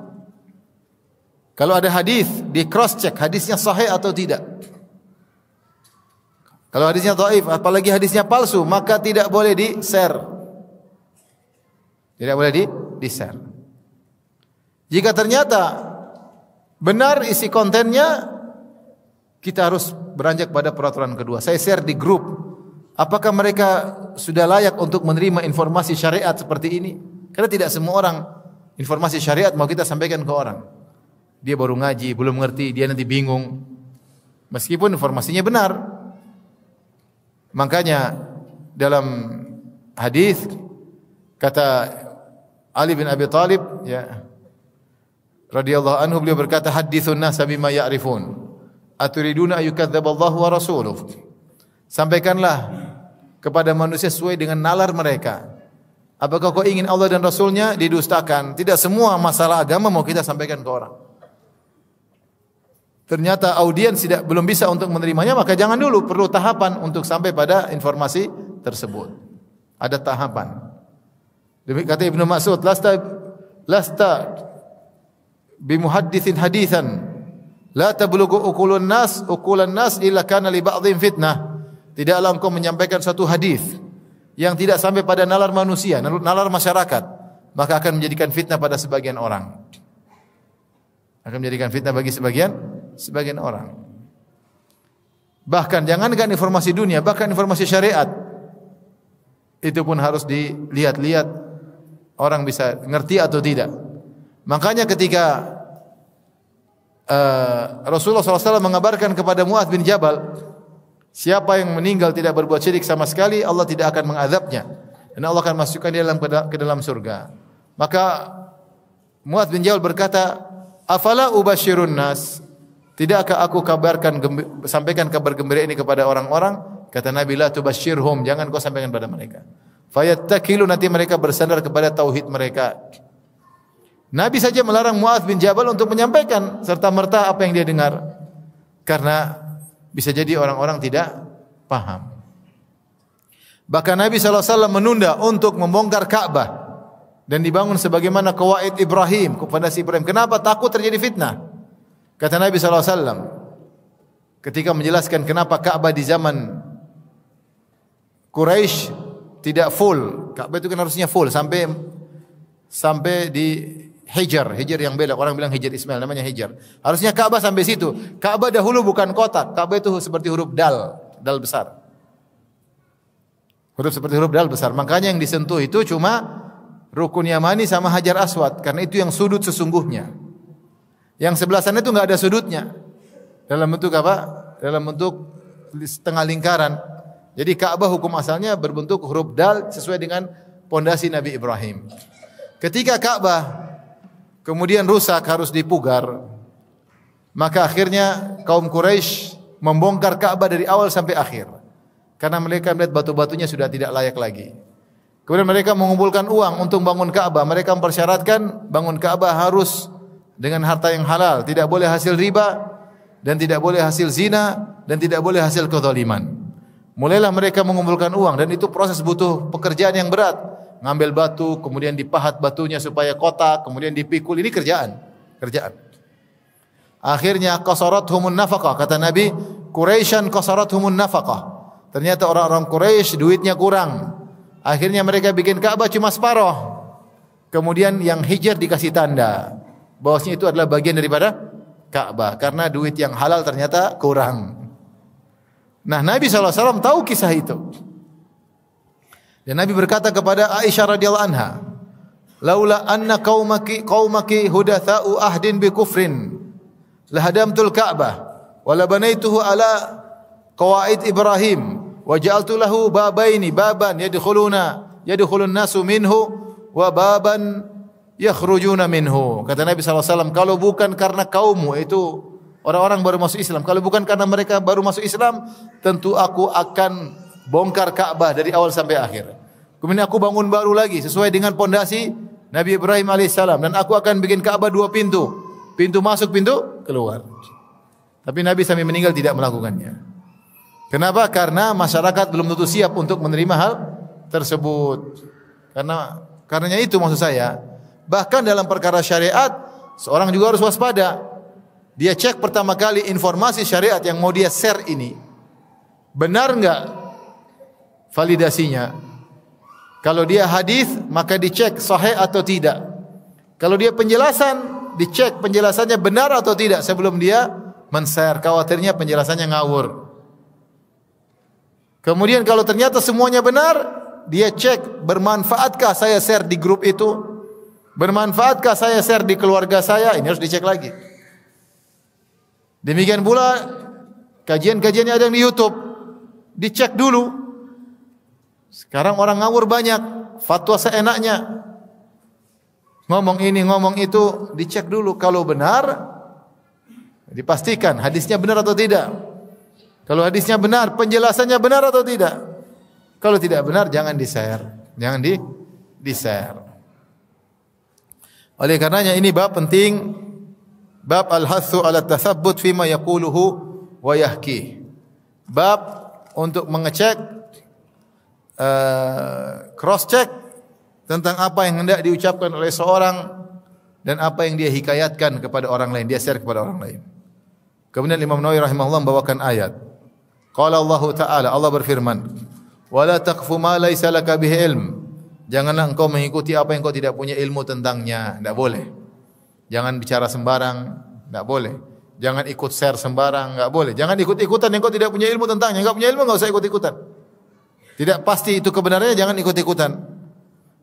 Kalau ada hadis, di cross check hadisnya sahih atau tidak. Kalau hadisnya dhaif, apalagi hadisnya palsu, maka tidak boleh di-share. Tidak boleh di-share. Jika ternyata benar isi kontennya, kita harus beranjak pada peraturan kedua. Saya share di grup. Apakah mereka sudah layak untuk menerima informasi syariat seperti ini? Karena tidak semua orang informasi syariat mau kita sampaikan ke orang. Dia baru ngaji, belum ngerti, dia nanti bingung. Meskipun informasinya benar. Makanya dalam hadis kata Ali bin Abi Thalib, ya, radhiyallahu anhu, beliau berkata, "Haditsun nas bima ya'rifun. Aturiduna ayyukadzdzaballahu wa rasuluh." Sampaikanlah kepada manusia sesuai dengan nalar mereka. Apakah kau ingin Allah dan Rasulnya didustakan? Tidak semua masalah agama mau kita sampaikan ke orang. Ternyata audiens belum bisa untuk menerimanya, maka jangan dulu, perlu tahapan untuk sampai pada informasi tersebut. Ada tahapan. Demikian kata Ibnu Mas'ud, lasta bimuhadditsin haditsan la tablughu uqulan nas illa kana li ba'dhin fitnah. Tidaklah engkau menyampaikan satu hadis yang tidak sampai pada nalar manusia, nalar masyarakat, maka akan menjadikan fitnah pada sebagian orang. Akan menjadikan fitnah bagi sebagian orang. Bahkan jangankan informasi dunia, bahkan informasi syariat itu pun harus dilihat-lihat orang bisa ngerti atau tidak. Makanya ketika Rasulullah SAW mengabarkan kepada Muadz bin Jabal, siapa yang meninggal tidak berbuat syirik sama sekali, Allah tidak akan mengazabnya dan Allah akan masukkan dia ke dalam surga. Maka Muadz bin Jabal berkata, "Afala ubashirun nas?" Tidakkah aku sampaikan kabar gembira ini kepada orang-orang? Kata Nabi, "La tubashirhum." Jangan kau sampaikan kepada mereka. Fayattakilu, nanti mereka bersandar kepada tauhid mereka. Nabi saja melarang Muadz bin Jabal untuk menyampaikan serta-merta apa yang dia dengar, karena bisa jadi orang-orang tidak paham. Bahkan Nabi SAW menunda untuk membongkar Ka'bah dan dibangun sebagaimana qawaid Ibrahim, fondasi Ibrahim. Kenapa? Takut terjadi fitnah. Kata Nabi SAW ketika menjelaskan kenapa Ka'bah di zaman Quraisy tidak full. Ka'bah itu kan harusnya full sampai di Hijar yang beda. Orang bilang Hijar Ismail, namanya Hijar. Harusnya Ka'bah sampai situ. Ka'bah dahulu bukan kotak. Ka'bah itu seperti huruf dal besar. Seperti huruf dal besar. Makanya yang disentuh itu cuma Rukun Yamani sama Hajar Aswad, karena itu yang sudut sesungguhnya. Yang sebelah sana itu enggak ada sudutnya. Dalam bentuk apa? Dalam bentuk setengah lingkaran. Jadi Ka'bah hukum asalnya berbentuk huruf dal sesuai dengan pondasi Nabi Ibrahim. Ketika Ka'bah kemudian rusak, harus dipugar, maka akhirnya kaum Quraisy membongkar Ka'bah dari awal sampai akhir, karena mereka melihat batu-batunya sudah tidak layak lagi. Kemudian mereka mengumpulkan uang untuk bangun Ka'bah. Mereka mempersyaratkan bangun Ka'bah harus dengan harta yang halal, tidak boleh hasil riba, dan tidak boleh hasil zina, dan tidak boleh hasil kezaliman. Mulailah mereka mengumpulkan uang, dan itu proses butuh pekerjaan yang berat. Ngambil batu, kemudian dipahat batunya supaya kotak, kemudian dipikul. Ini kerjaan. Akhirnya qasarathum nafaqah, kata Nabi, Quraisyan qasarathum nafaqah. Ternyata orang-orang Quraisy duitnya kurang. Akhirnya mereka bikin Ka'bah cuma separuh. Kemudian yang Hijr dikasih tanda bahwasanya itu adalah bagian daripada Ka'bah, karena duit yang halal ternyata kurang. Nah, Nabi SAW tahu kisah itu. Dan Nabi berkata kepada Aisyah radhiyallahu anha, "Laula anna qaumaki hudatsa'u ahdin bi kufrin lahadamtul Ka'bah wa la banaituhu ala qawaid Ibrahim wa ja'altu lahu babaini, baban yadkhulun nasu minhu wa baban yakhrujuna minhu." Kata Nabi SAW, kalau bukan karena kaummu itu orang-orang baru masuk Islam, kalau bukan karena mereka baru masuk Islam, tentu aku akan bongkar Ka'bah dari awal sampai akhir. Kemudian aku bangun baru lagi sesuai dengan pondasi Nabi Ibrahim alaihissalam, dan aku akan bikin Ka'bah 2 pintu. Pintu masuk, pintu keluar. Tapi Nabi sampai meninggal tidak melakukannya. Kenapa? Karena masyarakat belum tentu siap untuk menerima hal tersebut. Karenanya itu maksud saya, bahkan dalam perkara syariat seorang juga harus waspada. Dia cek pertama kali informasi syariat yang mau dia share ini benar enggak validasinya. Kalau dia hadis, maka dicek sahih atau tidak. Kalau dia penjelasan, dicek penjelasannya benar atau tidak sebelum dia men-share. Khawatirnya penjelasannya ngawur. Kemudian kalau ternyata semuanya benar, dia cek bermanfaatkah saya share di grup itu? Bermanfaatkah saya share di keluarga saya? Ini harus dicek lagi. Demikian pula kajian-kajiannya ada di YouTube, dicek dulu. Sekarang orang ngawur banyak, fatwa seenaknya, ngomong ini ngomong itu, dicek dulu. Kalau benar, dipastikan hadisnya benar atau tidak. Kalau hadisnya benar, penjelasannya benar atau tidak. Kalau tidak benar, jangan di-share, jangan di-share. Oleh karenanya ini bab penting, bab al-hathu ala tathabbut fima yaquluhu wa yahki. Bab untuk mengecek, cross check tentang apa yang hendak diucapkan oleh seorang dan apa yang dia hikayatkan kepada orang lain, dia share kepada orang lain. Kemudian Imam Nawawi rahimahullah membawakan ayat. Qala Allah Ta'ala, Allah berfirman, "Wala taqfu ma laysa laka bihi ilm." Janganlah engkau mengikuti apa yang kau tidak punya ilmu tentangnya, tidak boleh. Jangan bicara sembarang, tidak boleh. Jangan ikut share sembarang, tidak boleh. Jangan ikut-ikutan yang kau tidak punya ilmu tentangnya. Enggak punya ilmu, enggak usah ikut-ikutan. Tidak pasti itu kebenarannya, jangan ikut-ikutan.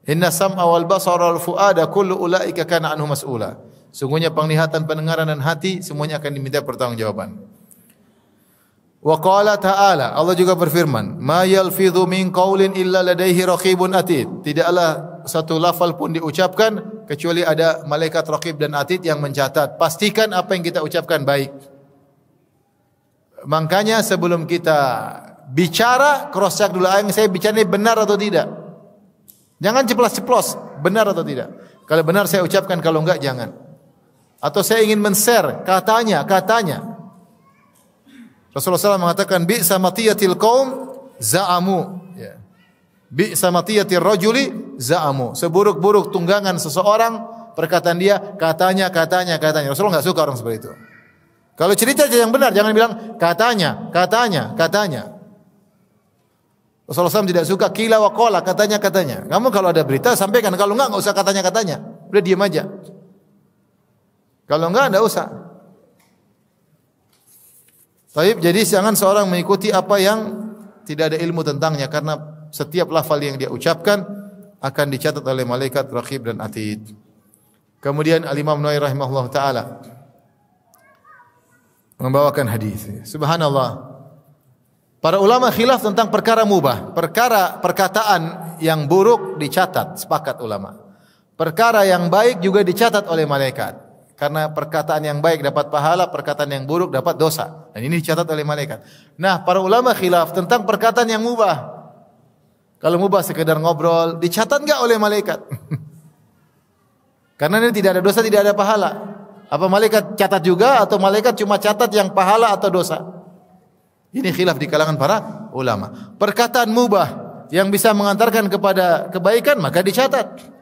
Inna sam'a wal basara wal fuada kullu ulaika kana anhu mas'ula. Sungguhnya penglihatan, pendengaran dan hati semuanya akan diminta pertanggungjawaban. Wa qala ta'ala, Allah juga berfirman, ma yalfidhu min qaulin illa ladaihi raqibun atid. Tidaklah satu lafal pun diucapkan kecuali ada malaikat raqib dan atid yang mencatat. Pastikan apa yang kita ucapkan baik. Makanya sebelum kita bicara, cross check dulu yang saya bicara ini benar atau tidak. Jangan ceplos-ceplos, benar atau tidak. Kalau benar saya ucapkan, kalau enggak jangan. Atau saya ingin men-share katanya. Rasulullah SAW mengatakan bi'sa matiyatil qaum za'amu. Ya. Bi'sa matiyatir rajuli za'amu. Seburuk-buruk tunggangan seseorang, perkataan dia katanya. Rasulullah enggak suka orang seperti itu. Kalau cerita yang benar, jangan bilang katanya. Rasulullah SAW tidak suka kila wa qala, katanya. Kamu kalau ada berita sampaikan, kalau enggak usah katanya. Udah diam aja. Kalau enggak usah. Taib, jadi jangan seorang mengikuti apa yang tidak ada ilmu tentangnya, karena setiap lafal yang dia ucapkan akan dicatat oleh malaikat raqib dan atid. Kemudian Al-Imam Nawawi rahimahullah taala membawakan hadis. Subhanallah. Para ulama khilaf tentang perkara mubah. Perkataan yang buruk dicatat, sepakat ulama. Perkara yang baik juga dicatat oleh malaikat. Karena perkataan yang baik dapat pahala, perkataan yang buruk dapat dosa. Dan ini dicatat oleh malaikat. Nah, para ulama khilaf tentang perkataan yang mubah. Kalau mubah sekedar ngobrol, dicatat enggak oleh malaikat? Karena ini tidak ada dosa, tidak ada pahala. Apa malaikat catat juga atau malaikat cuma catat yang pahala atau dosa? Ini khilaf di kalangan para ulama. Perkataan mubah yang bisa mengantarkan kepada kebaikan maka dicatat.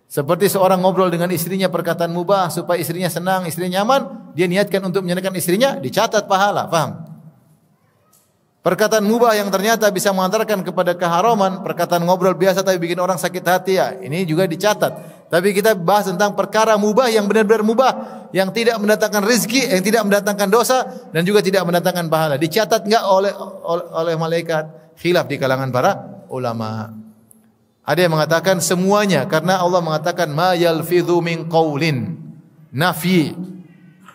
Seperti seorang ngobrol dengan istrinya perkataan mubah supaya istrinya senang, istrinya nyaman, dia niatkan untuk menyenangkan istrinya, dicatat pahala, paham? Perkataan mubah yang ternyata bisa mengantarkan kepada keharaman, perkataan ngobrol biasa tapi bikin orang sakit hati, ya, ini juga dicatat. Tapi kita bahas tentang perkara mubah yang benar-benar mubah, yang tidak mendatangkan rezeki, yang tidak mendatangkan dosa dan juga tidak mendatangkan pahala. Dicatat enggak oleh malaikat? Khilaf di kalangan para ulama. Ada yang mengatakan semuanya, karena Allah mengatakan ma yalfidhu min qaulin, nafi.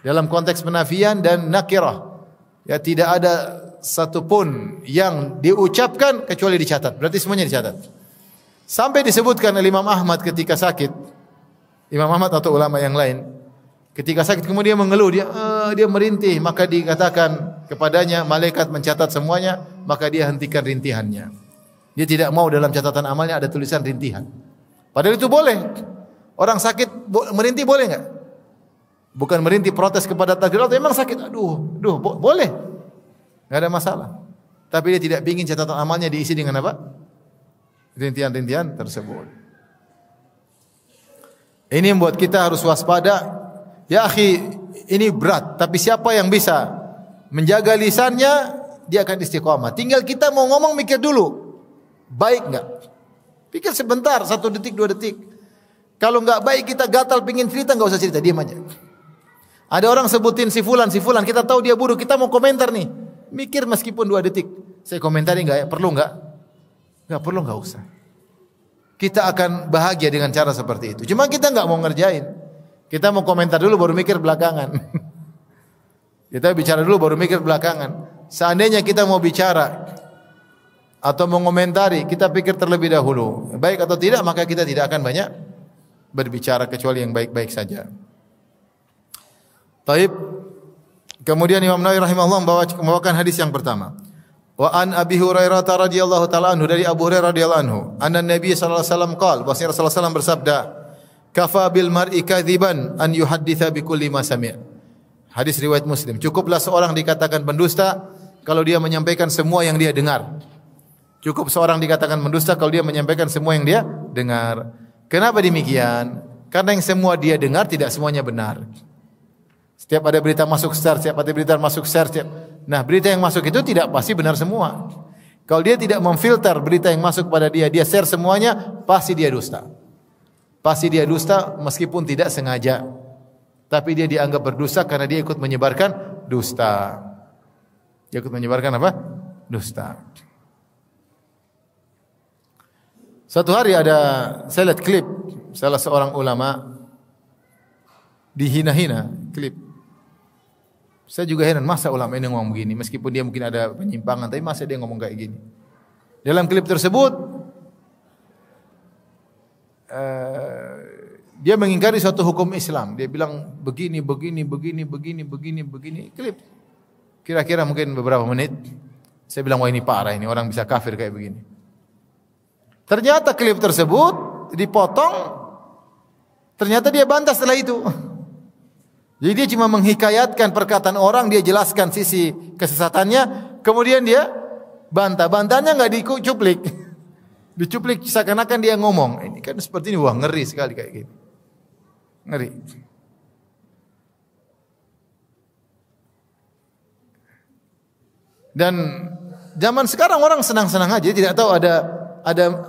Dalam konteks penafian dan nakirah. Ya, tidak ada satu pun yang diucapkan kecuali dicatat. Berarti semuanya dicatat. Sampai disebutkan oleh Imam Ahmad ketika sakit. Imam Ahmad atau ulama yang lain, ketika sakit kemudian mengeluh, dia merintih, maka dikatakan kepadanya malaikat mencatat semuanya, maka dia hentikan rintihannya. Dia tidak mau dalam catatan amalnya ada tulisan rintihan. Padahal itu boleh. Orang sakit merintih boleh enggak? Bukan merintih protes kepada takdir Allah, memang sakit. Boleh. Enggak ada masalah. Tapi dia tidak ingin catatan amalnya diisi dengan apa? Rintihan-rintihan tersebut. Ini membuat kita harus waspada. Ya akhi, ini berat, tapi siapa yang bisa menjaga lisannya, dia akan istiqamah. Tinggal kita mau ngomong mikir dulu. Baik enggak? Pikir sebentar, 1 detik, 2 detik. Kalau enggak baik kita gatal pengin cerita, enggak usah cerita, diam aja. Ada orang sebutin si fulan, kita tahu dia buruk, kita mau komentar nih. Mikir meskipun 2 detik. Saya komentari enggak ya? Perlu enggak? Enggak perlu, enggak usah. Kita akan bahagia dengan cara seperti itu. Cuma kita enggak mau ngerjain. Kita mau komentar dulu baru mikir belakangan. Kita bicara dulu baru mikir belakangan. Seandainya kita mau bicara atau mau komentari, kita pikir terlebih dahulu. Baik atau tidak, maka kita tidak akan banyak berbicara kecuali yang baik-baik saja. Taib. Kemudian Imam Nawawi rahimahullah membawakan hadis yang pertama. Wa an Abi Hurairah radhiyallahu taala anhu, dari Abu Hurairah radhiyallahu anhu, anna Nabi sallallahu alaihi wasallam qaal, bahwasanya Rasulullah sallallahu bersabda, kafa bil mar'i kadziban an yuhadditsa bi kulli ma sami'. Hadis riwayat Muslim. Cukuplah seorang dikatakan pendusta kalau dia menyampaikan semua yang dia dengar. Cukup seorang dikatakan pendusta kalau dia menyampaikan semua yang dia dengar. Kenapa demikian? Karena yang semua dia dengar tidak semuanya benar. Setiap ada berita masuk share, setiap ada berita masuk share, nah, berita yang masuk itu tidak pasti benar semua. Kalau dia tidak memfilter berita yang masuk pada dia share semuanya, pasti dia dusta. Pasti dia dusta meskipun tidak sengaja. Tapi dia dianggap berdusta karena dia ikut menyebarkan dusta. Dia ikut menyebarkan apa? Dusta. Suatu hari saya lihat klip salah seorang ulama dihina-hina, klip. Saya juga heran, masa ulama ini ngomong begini, meskipun dia mungkin ada penyimpangan, tapi masa dia ngomong kayak gini. Dalam klip tersebut, dia mengingkari suatu hukum Islam. Dia bilang begini. Klip. Kira-kira mungkin beberapa menit. Saya bilang, wah ini parah, ini orang bisa kafir kayak begini. Ternyata klip tersebut dipotong, ternyata dia bantah setelah itu. Jadi dia cuma menghikayatkan perkataan orang, dia jelaskan sisi kesesatannya, kemudian dia bantah. Bantahnya enggak dicuplik. Dicuplik seakan-akan dia ngomong. Ini kan seperti ini, wah ngeri sekali kayak gini. Ngeri. Dan zaman sekarang orang senang-senang aja, tidak tahu ada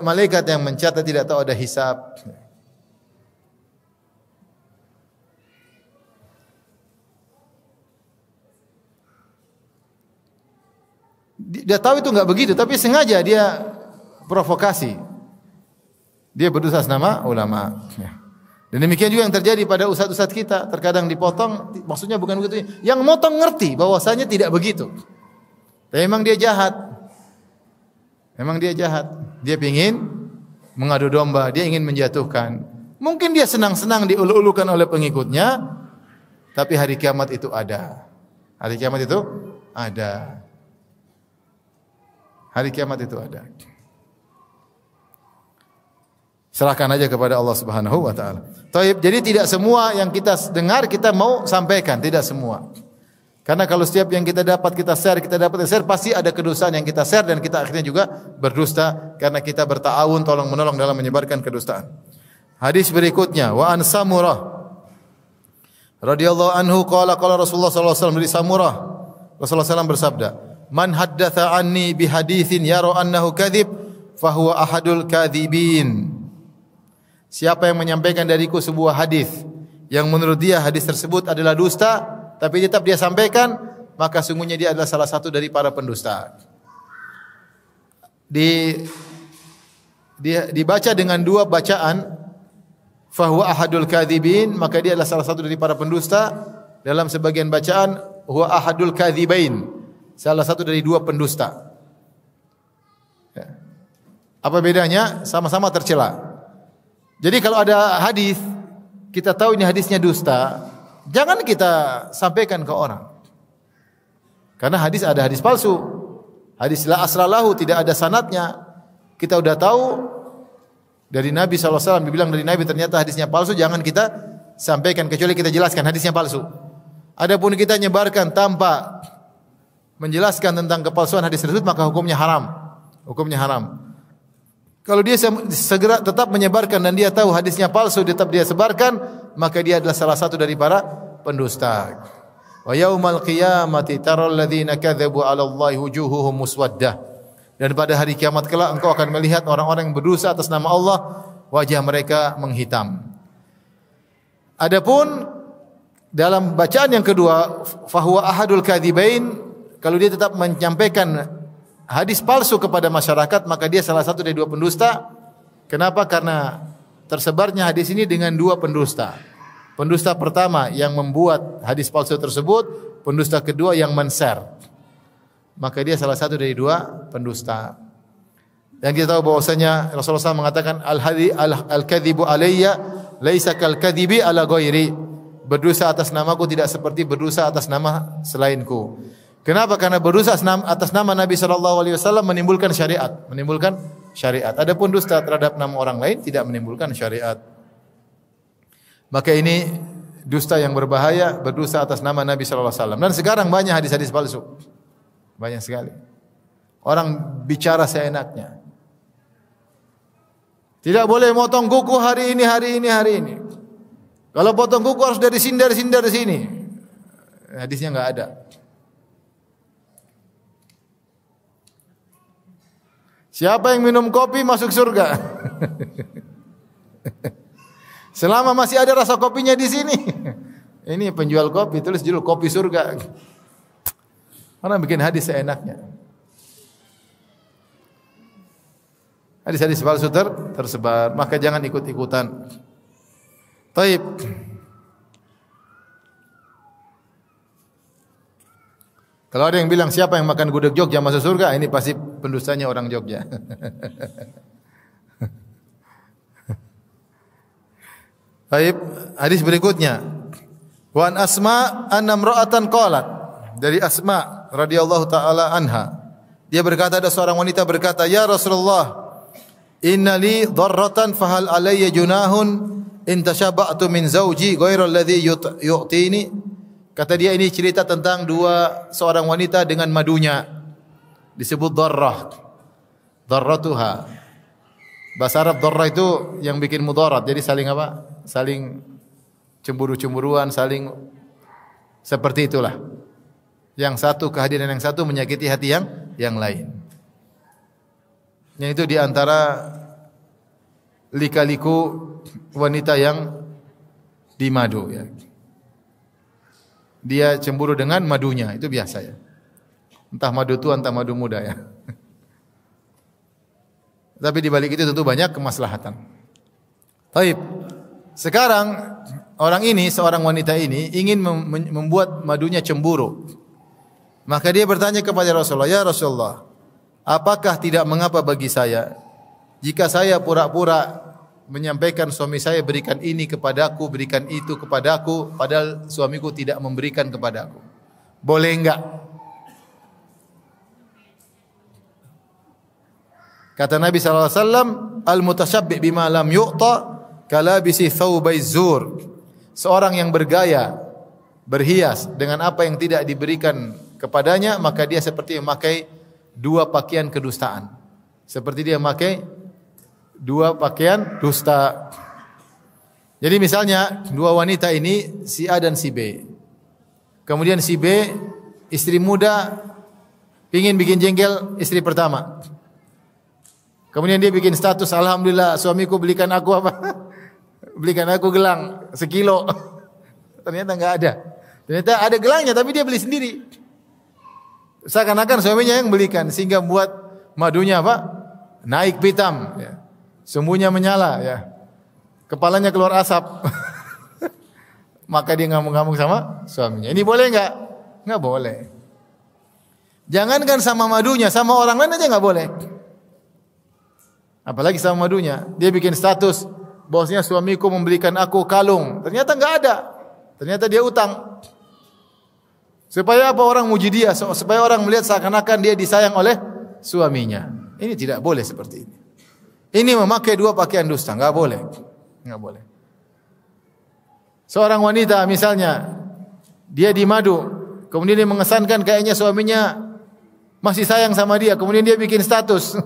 malaikat yang mencatat, tidak tahu ada hisab. Dia tahu itu enggak begitu, tapi sengaja dia provokasi. Dia berdosa atas nama ulama. Dan demikian juga yang terjadi pada ustaz-ustaz kita, terkadang dipotong, maksudnya bukan begitu. Yang motong ngerti bahwasanya tidak begitu. Tapi memang dia jahat. Dia ingin mengadu domba, dia ingin menjatuhkan. Mungkin dia senang-senang diulu-ulukan oleh pengikutnya, tapi hari kiamat itu ada. Hari kiamat itu ada. Hari kiamat itu ada. Serahkan aja kepada Allah Subhanahu wa taala. Taib, jadi tidak semua yang kita dengar kita mau sampaikan, tidak semua. Karena kalau setiap yang kita dapat kita share, pasti ada kedustaan yang kita share dan kita akhirnya juga berdusta karena kita berta'awun tolong menolong dalam menyebarkan kedustaan. Hadis berikutnya, wa an Samurah radhiyallahu anhu qala Rasulullah sallallahu alaihi wasallam, dari Samurah Rasulullah sallallahu bersabda, man haddatha anni bi haditsin yara annahu kadzib fahuwa ahadul kadzibin. Siapa yang menyampaikan dariku sebuah hadis yang menurut dia hadis tersebut adalah dusta, tapi tetap dia sampaikan, maka sungguhnya dia adalah salah satu dari para pendusta. Dibaca dengan dua bacaan, fahuwa ahadul kadzibin, maka dia adalah salah satu dari para pendusta. Dalam sebagian bacaan, huwa ahadul kadzibain, salah satu dari dua pendusta. Apa bedanya? Sama-sama tercela. Jadi kalau ada hadis, kita tahu ini hadisnya dusta, jangan kita sampaikan ke orang. Karena ada hadis palsu. Hadis la asralahu, tidak ada sanadnya. Kita sudah tahu dari Nabi SAW, dibilang dari Nabi, ternyata hadisnya palsu, jangan kita sampaikan kecuali kita jelaskan hadisnya palsu. Adapun kita nyebarkan tanpa menjelaskan tentang kepalsuan hadis tersebut, maka hukumnya haram. Hukumnya haram. Kalau dia segera tetap menyebarkan dan dia tahu hadisnya palsu, tetap dia sebarkan, maka dia adalah salah satu dari para pendusta. Wa yaumal qiyamati taral ladzina kadzabu 'ala Allahi wujuhuhum muswaddah. Dan pada hari kiamat kelak engkau akan melihat orang-orang yang berdosa atas nama Allah, wajah mereka menghitam. Adapun dalam bacaan yang kedua, fahuwa ahadul kadzibain, kalau dia tetap menyampaikan hadis palsu kepada masyarakat, maka dia salah satu dari dua pendusta. Kenapa? Karena tersebarnya hadis ini dengan dua pendusta. Pendusta pertama yang membuat hadis palsu tersebut, pendusta kedua yang men-share. Maka dia salah satu dari dua pendusta. Dan kita tahu bahwasanya Rasulullah SAW mengatakan al-kadzibu alayya laisa kal-kadzibi ala ghairi. Berdosa atas namaku tidak seperti berdosa atas nama selainku. Kenapa? Karena berdosa atas nama Nabi SAW menimbulkan syariat. Adapun dusta terhadap nama orang lain tidak menimbulkan syariat. Maka ini dusta yang berbahaya, berdosa atas nama Nabi SAW. Dan sekarang banyak hadis-hadis palsu. Banyak sekali. Orang bicara seenaknya. Tidak boleh motong kuku hari ini. Kalau potong kuku harus dari sini. Hadisnya enggak ada. Siapa yang minum kopi masuk surga? Selama masih ada rasa kopinya di sini. Ini penjual kopi, tulis judul kopi surga. Orang bikin hadis seenaknya. Hadis-hadis palsu tersebar, maka jangan ikut-ikutan. Taib. Kalau ada yang bilang siapa yang makan gudeg Jogja masuk surga, ini pasti pendustanya orang Jogja. Taib. Hadis berikutnya. Wa an Asma anna imra'atan qalat. Dari Asma radhiyallahu taala anha. Dia berkata, ada seorang wanita berkata, "Ya Rasulullah, inna li dharratan fahal alayya junahun in tashabba'tu min zawji ghairal ladzi yu'tini." Kata dia, ini cerita tentang seorang wanita dengan madunya. Disebut dharrah. Dharratuha. Bahasa Arab dharrah itu yang bikin mudarat. Jadi saling apa? Saling cemburu-cemburuan, saling seperti itulah. Yang satu kehadiran yang satu menyakiti hati yang lain. Yang itu di antara lika-liku wanita yang dimadu ya. Dia cemburu dengan madunya, itu biasa ya. Entah madu tua, entah madu muda ya. Tapi di balik itu tentu banyak kemaslahatan. Baik. Sekarang seorang wanita ini ingin membuat madunya cemburu. Maka dia bertanya kepada Rasulullah, "Ya Rasulullah, apakah tidak mengapa bagi saya jika saya pura-pura menyampaikan suami saya berikan ini kepadaku, berikan itu kepadaku, padahal suamiku tidak memberikan kepadaku? Boleh enggak?" Kata Nabi sallallahu alaihi wasallam, "Al-mutasyabbi' bima lam yu'ta kalabisi thawbai zur." Seorang yang bergaya, berhias dengan apa yang tidak diberikan kepadanya, maka dia seperti memakai dua pakaian kedustaan. Seperti dia memakai dua pakaian dusta. Jadi misalnya dua wanita ini, si A dan si B. Kemudian si B, istri muda, ingin bikin jengkel istri pertama. Kemudian dia bikin status, "Alhamdulillah suamiku belikan aku apa? Belikan aku gelang 1 kilo." Ternyata enggak ada. Ternyata ada gelangnya tapi dia beli sendiri. Seakan-akan suaminya yang belikan, sehingga buat madunya apa? Naik pitam ya. Sumbunya menyala ya. Kepalanya keluar asap. Maka dia ngamuk-ngamuk sama suaminya. Ini boleh enggak? Enggak boleh. Jangankan sama madunya, sama orang lain aja enggak boleh. Apalagi sama madunya. Dia bikin status, bosnya suamiku membelikan aku kalung. Ternyata enggak ada. Ternyata dia utang. Supaya apa? Orang muji dia, supaya orang melihat seakan-akan dia disayang oleh suaminya. Ini tidak boleh seperti ini. Ini memakai dua pakaian dusta, enggak boleh. Enggak boleh. Seorang wanita misalnya, dia dimadu, kemudian dia mengesankan kayaknya suaminya masih sayang sama dia, kemudian dia bikin status,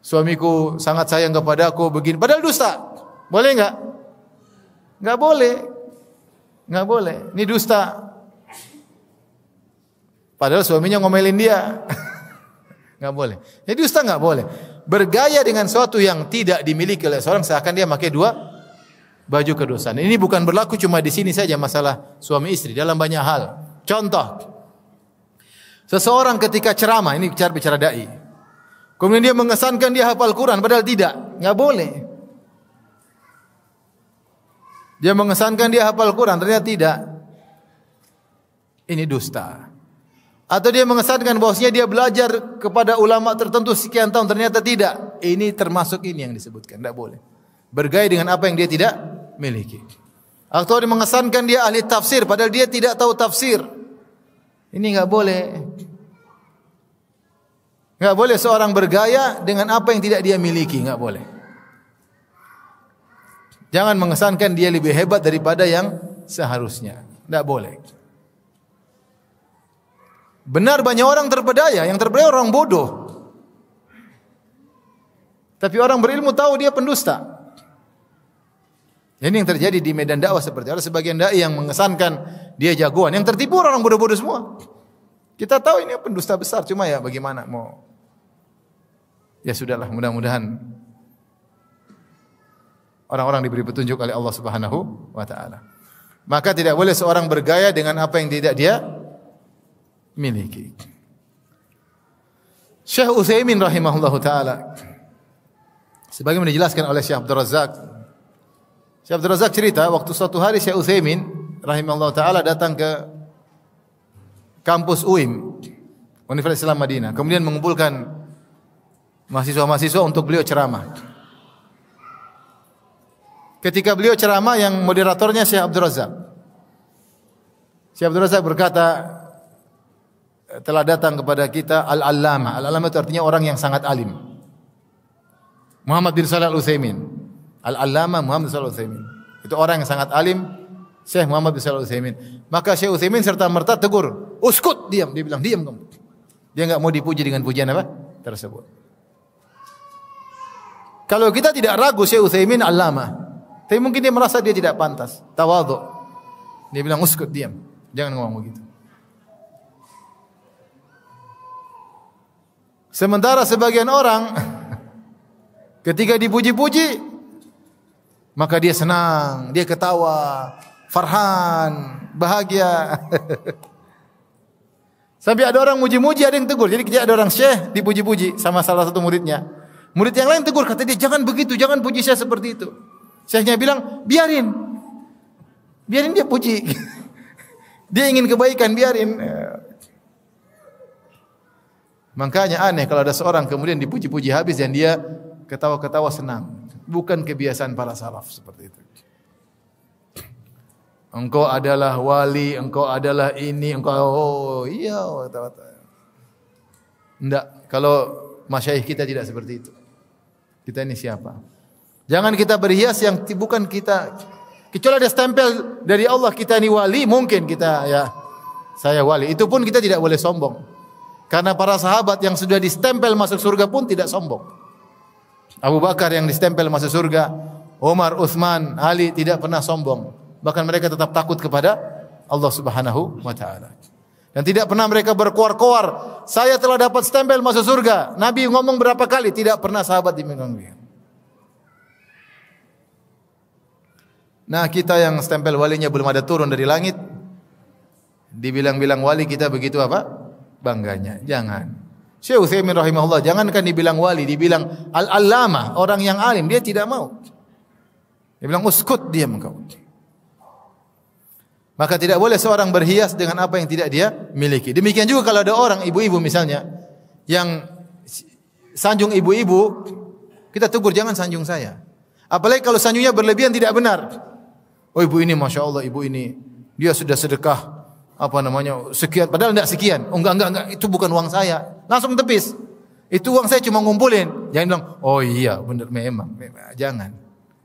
"Suamiku sangat sayang kepadaku begini." Padahal dusta. Boleh enggak? Enggak boleh. Enggak boleh. Ini dusta. Padahal suaminya ngomelin dia. Enggak boleh. Jadi dusta enggak boleh. Bergaya dengan sesuatu yang tidak dimiliki oleh seorang seakan dia pakai dua baju kedustaan. Ini bukan berlaku cuma di sini saja masalah suami istri, dalam banyak hal. Contoh. Seseorang ketika ceramah, ini bicara dai. Kemudian dia mengesankan dia hafal Quran padahal tidak. Enggak boleh. Dia mengesankan dia hafal Quran ternyata tidak. Ini dusta. Atau dia mengesankan bahwasanya dia belajar kepada ulama tertentu sekian tahun ternyata tidak. Ini termasuk ini yang disebutkan, tidak boleh. Bergaya dengan apa yang dia tidak miliki. Atau dia mengesankan dia ahli tafsir padahal dia tidak tahu tafsir. Ini enggak boleh. Enggak boleh seorang bergaya dengan apa yang tidak dia miliki, enggak boleh. Jangan mengesankan dia lebih hebat daripada yang seharusnya. Enggak boleh. Benar banyak orang terpedaya, yang terpedaya orang bodoh. Tapi orang berilmu tahu dia pendusta. Ini yang terjadi di medan dakwah seperti ada sebagian dai yang mengesankan dia jagoan, yang tertipu orang bodoh-bodoh semua. Kita tahu ini pendusta besar, cuma ya bagaimana mau. Ya sudahlah, mudah-mudahan orang-orang diberi petunjuk oleh Allah Subhanahu wa taala. Maka tidak boleh seorang bergaya dengan apa yang tidak dia miliki. Syekh Utsaimin rahimahullahu taala Sebagaimana dijelaskan oleh Syekh Abdul Razak. Syekh Abdul Razak cerita waktu suatu hari Syekh Utsaimin rahimahullah taala datang ke kampus UIM, Universitas Islam Madinah, kemudian mengumpulkan mahasiswa-mahasiswa untuk beliau ceramah. Ketika beliau ceramah, yang moderatornya Syekh Abdul Razak. Syekh Abdul Razak berkata, telah datang kepada kita Al-Allamah. Al-Allamah itu artinya orang yang sangat alim. Muhammad bin Shalih Al-Utsaimin. Al-Allamah Muhammad bin Shalih Al-Utsaimin. Itu orang yang sangat alim, Syekh Muhammad bin Shalih Al-Utsaimin. Maka Syekh Utsaimin serta merta tegur, "Uskut, diam." Dia bilang, "Diam kamu." Dia enggak mau dipuji dengan pujian apa? Tersebut. Kalau kita tidak ragu Syekh Utsaimin Allamah, tapi mungkin dia merasa dia tidak pantas, tawadhu. Dia bilang, "Uskut, diam. Jangan ngomong begitu." Sementara sebagian orang ketika dipuji-puji maka dia senang, dia ketawa, farhan, bahagia. Sampai ada orang muji-muji, ada yang tegur. Jadi ada orang syekh dipuji-puji sama salah satu muridnya. Murid yang lain tegur, kata dia, "Jangan begitu, jangan puji saya seperti itu." Syekhnya bilang, "Biarin. Biarin dia puji." Dia ingin kebaikan, biarin. Makanya aneh kalau ada seorang kemudian dipuji-puji habis dan dia ketawa-ketawa senang. Bukan kebiasaan para salaf seperti itu. Engkau adalah wali, engkau adalah ini, engkau iya. Enggak, kalau masyayikh kita tidak seperti itu. Kita ini siapa? Jangan kita berhias yang bukan kita. Kecuali ada stempel dari Allah kita ini wali, mungkin kita ya saya wali. Itu pun kita tidak boleh sombong. Karena para sahabat yang sudah distempel masuk surga pun tidak sombong. Abu Bakar yang distempel masuk surga, Umar, Utsman, Ali tidak pernah sombong. Bahkan mereka tetap takut kepada Allah Subhanahu wa taala. Dan tidak pernah mereka berkoar-koar, "Saya telah dapat stempel masuk surga." Nabi ngomong berapa kali, tidak pernah sahabat diminang. Nah, kita yang stempel walinya belum ada turun dari langit, dibilang-bilang wali kita begitu apa? Bangganya. Jangan. Syekh Utsaimin rahimahullah, jangankan dibilang wali, dibilang al-allamah, orang yang alim, dia tidak mau. Dia bilang, "Uskut, diam engkau." Maka tidak boleh seorang berhias dengan apa yang tidak dia miliki. Demikian juga kalau ada orang, ibu-ibu misalnya, yang sanjung ibu-ibu, kita tegur, "Jangan sanjung saya." Apalagi kalau sanjungnya berlebihan, tidak benar. "Oh, ibu ini Masya Allah, ibu ini dia sudah sedekah sekian, padahal tidak sekian." "Oh, enggak, itu bukan uang saya." Langsung tepis. "Itu uang saya cuma ngumpulin." Jangan bilang, "Oh iya, benar memang."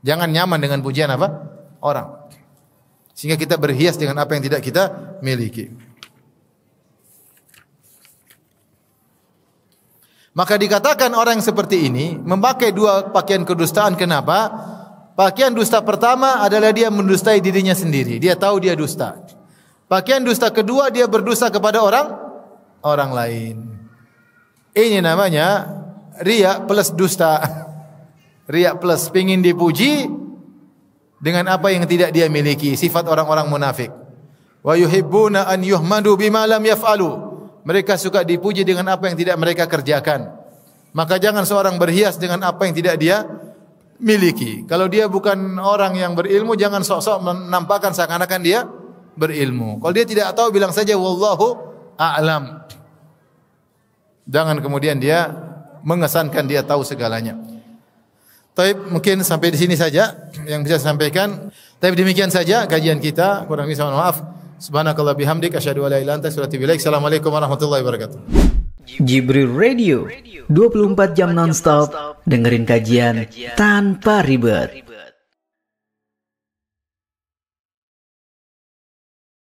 Jangan nyaman dengan pujian apa? Orang. Sehingga kita berhias dengan apa yang tidak kita miliki. Maka dikatakan orang yang seperti ini memakai dua pakaian kedustaan. Kenapa? Pakaian dusta pertama adalah dia mendustai dirinya sendiri. Dia tahu dia dusta. Pakaian dusta kedua, dia berdusta kepada orang lain. Ini namanya riya plus dusta. Riya plus pengin dipuji dengan apa yang tidak dia miliki. Sifat orang-orang munafik. Wa yuhibbuna an yuhmadu bima lam yaf'alu. Mereka suka dipuji dengan apa yang tidak mereka kerjakan. Maka jangan seorang berhias dengan apa yang tidak dia miliki. Kalau dia bukan orang yang berilmu, jangan sok-sok menampakkan seakan-akan dia berilmu. Kalau dia tidak tahu, bilang saja wallahu a'lam. Jangan kemudian dia mengesankan dia tahu segalanya. Tapi mungkin sampai di sini saja yang bisa saya sampaikan. Tapi demikian saja kajian kita. Kurang lebih mohon maaf. Subhanakallah bihamdik asyhadu an la ilaha illa anta astaghfiruka wa atubu ilaik. Assalamualaikum warahmatullahi wabarakatuh. Jibril Radio 24 jam nonstop dengerin kajian tanpa ribet.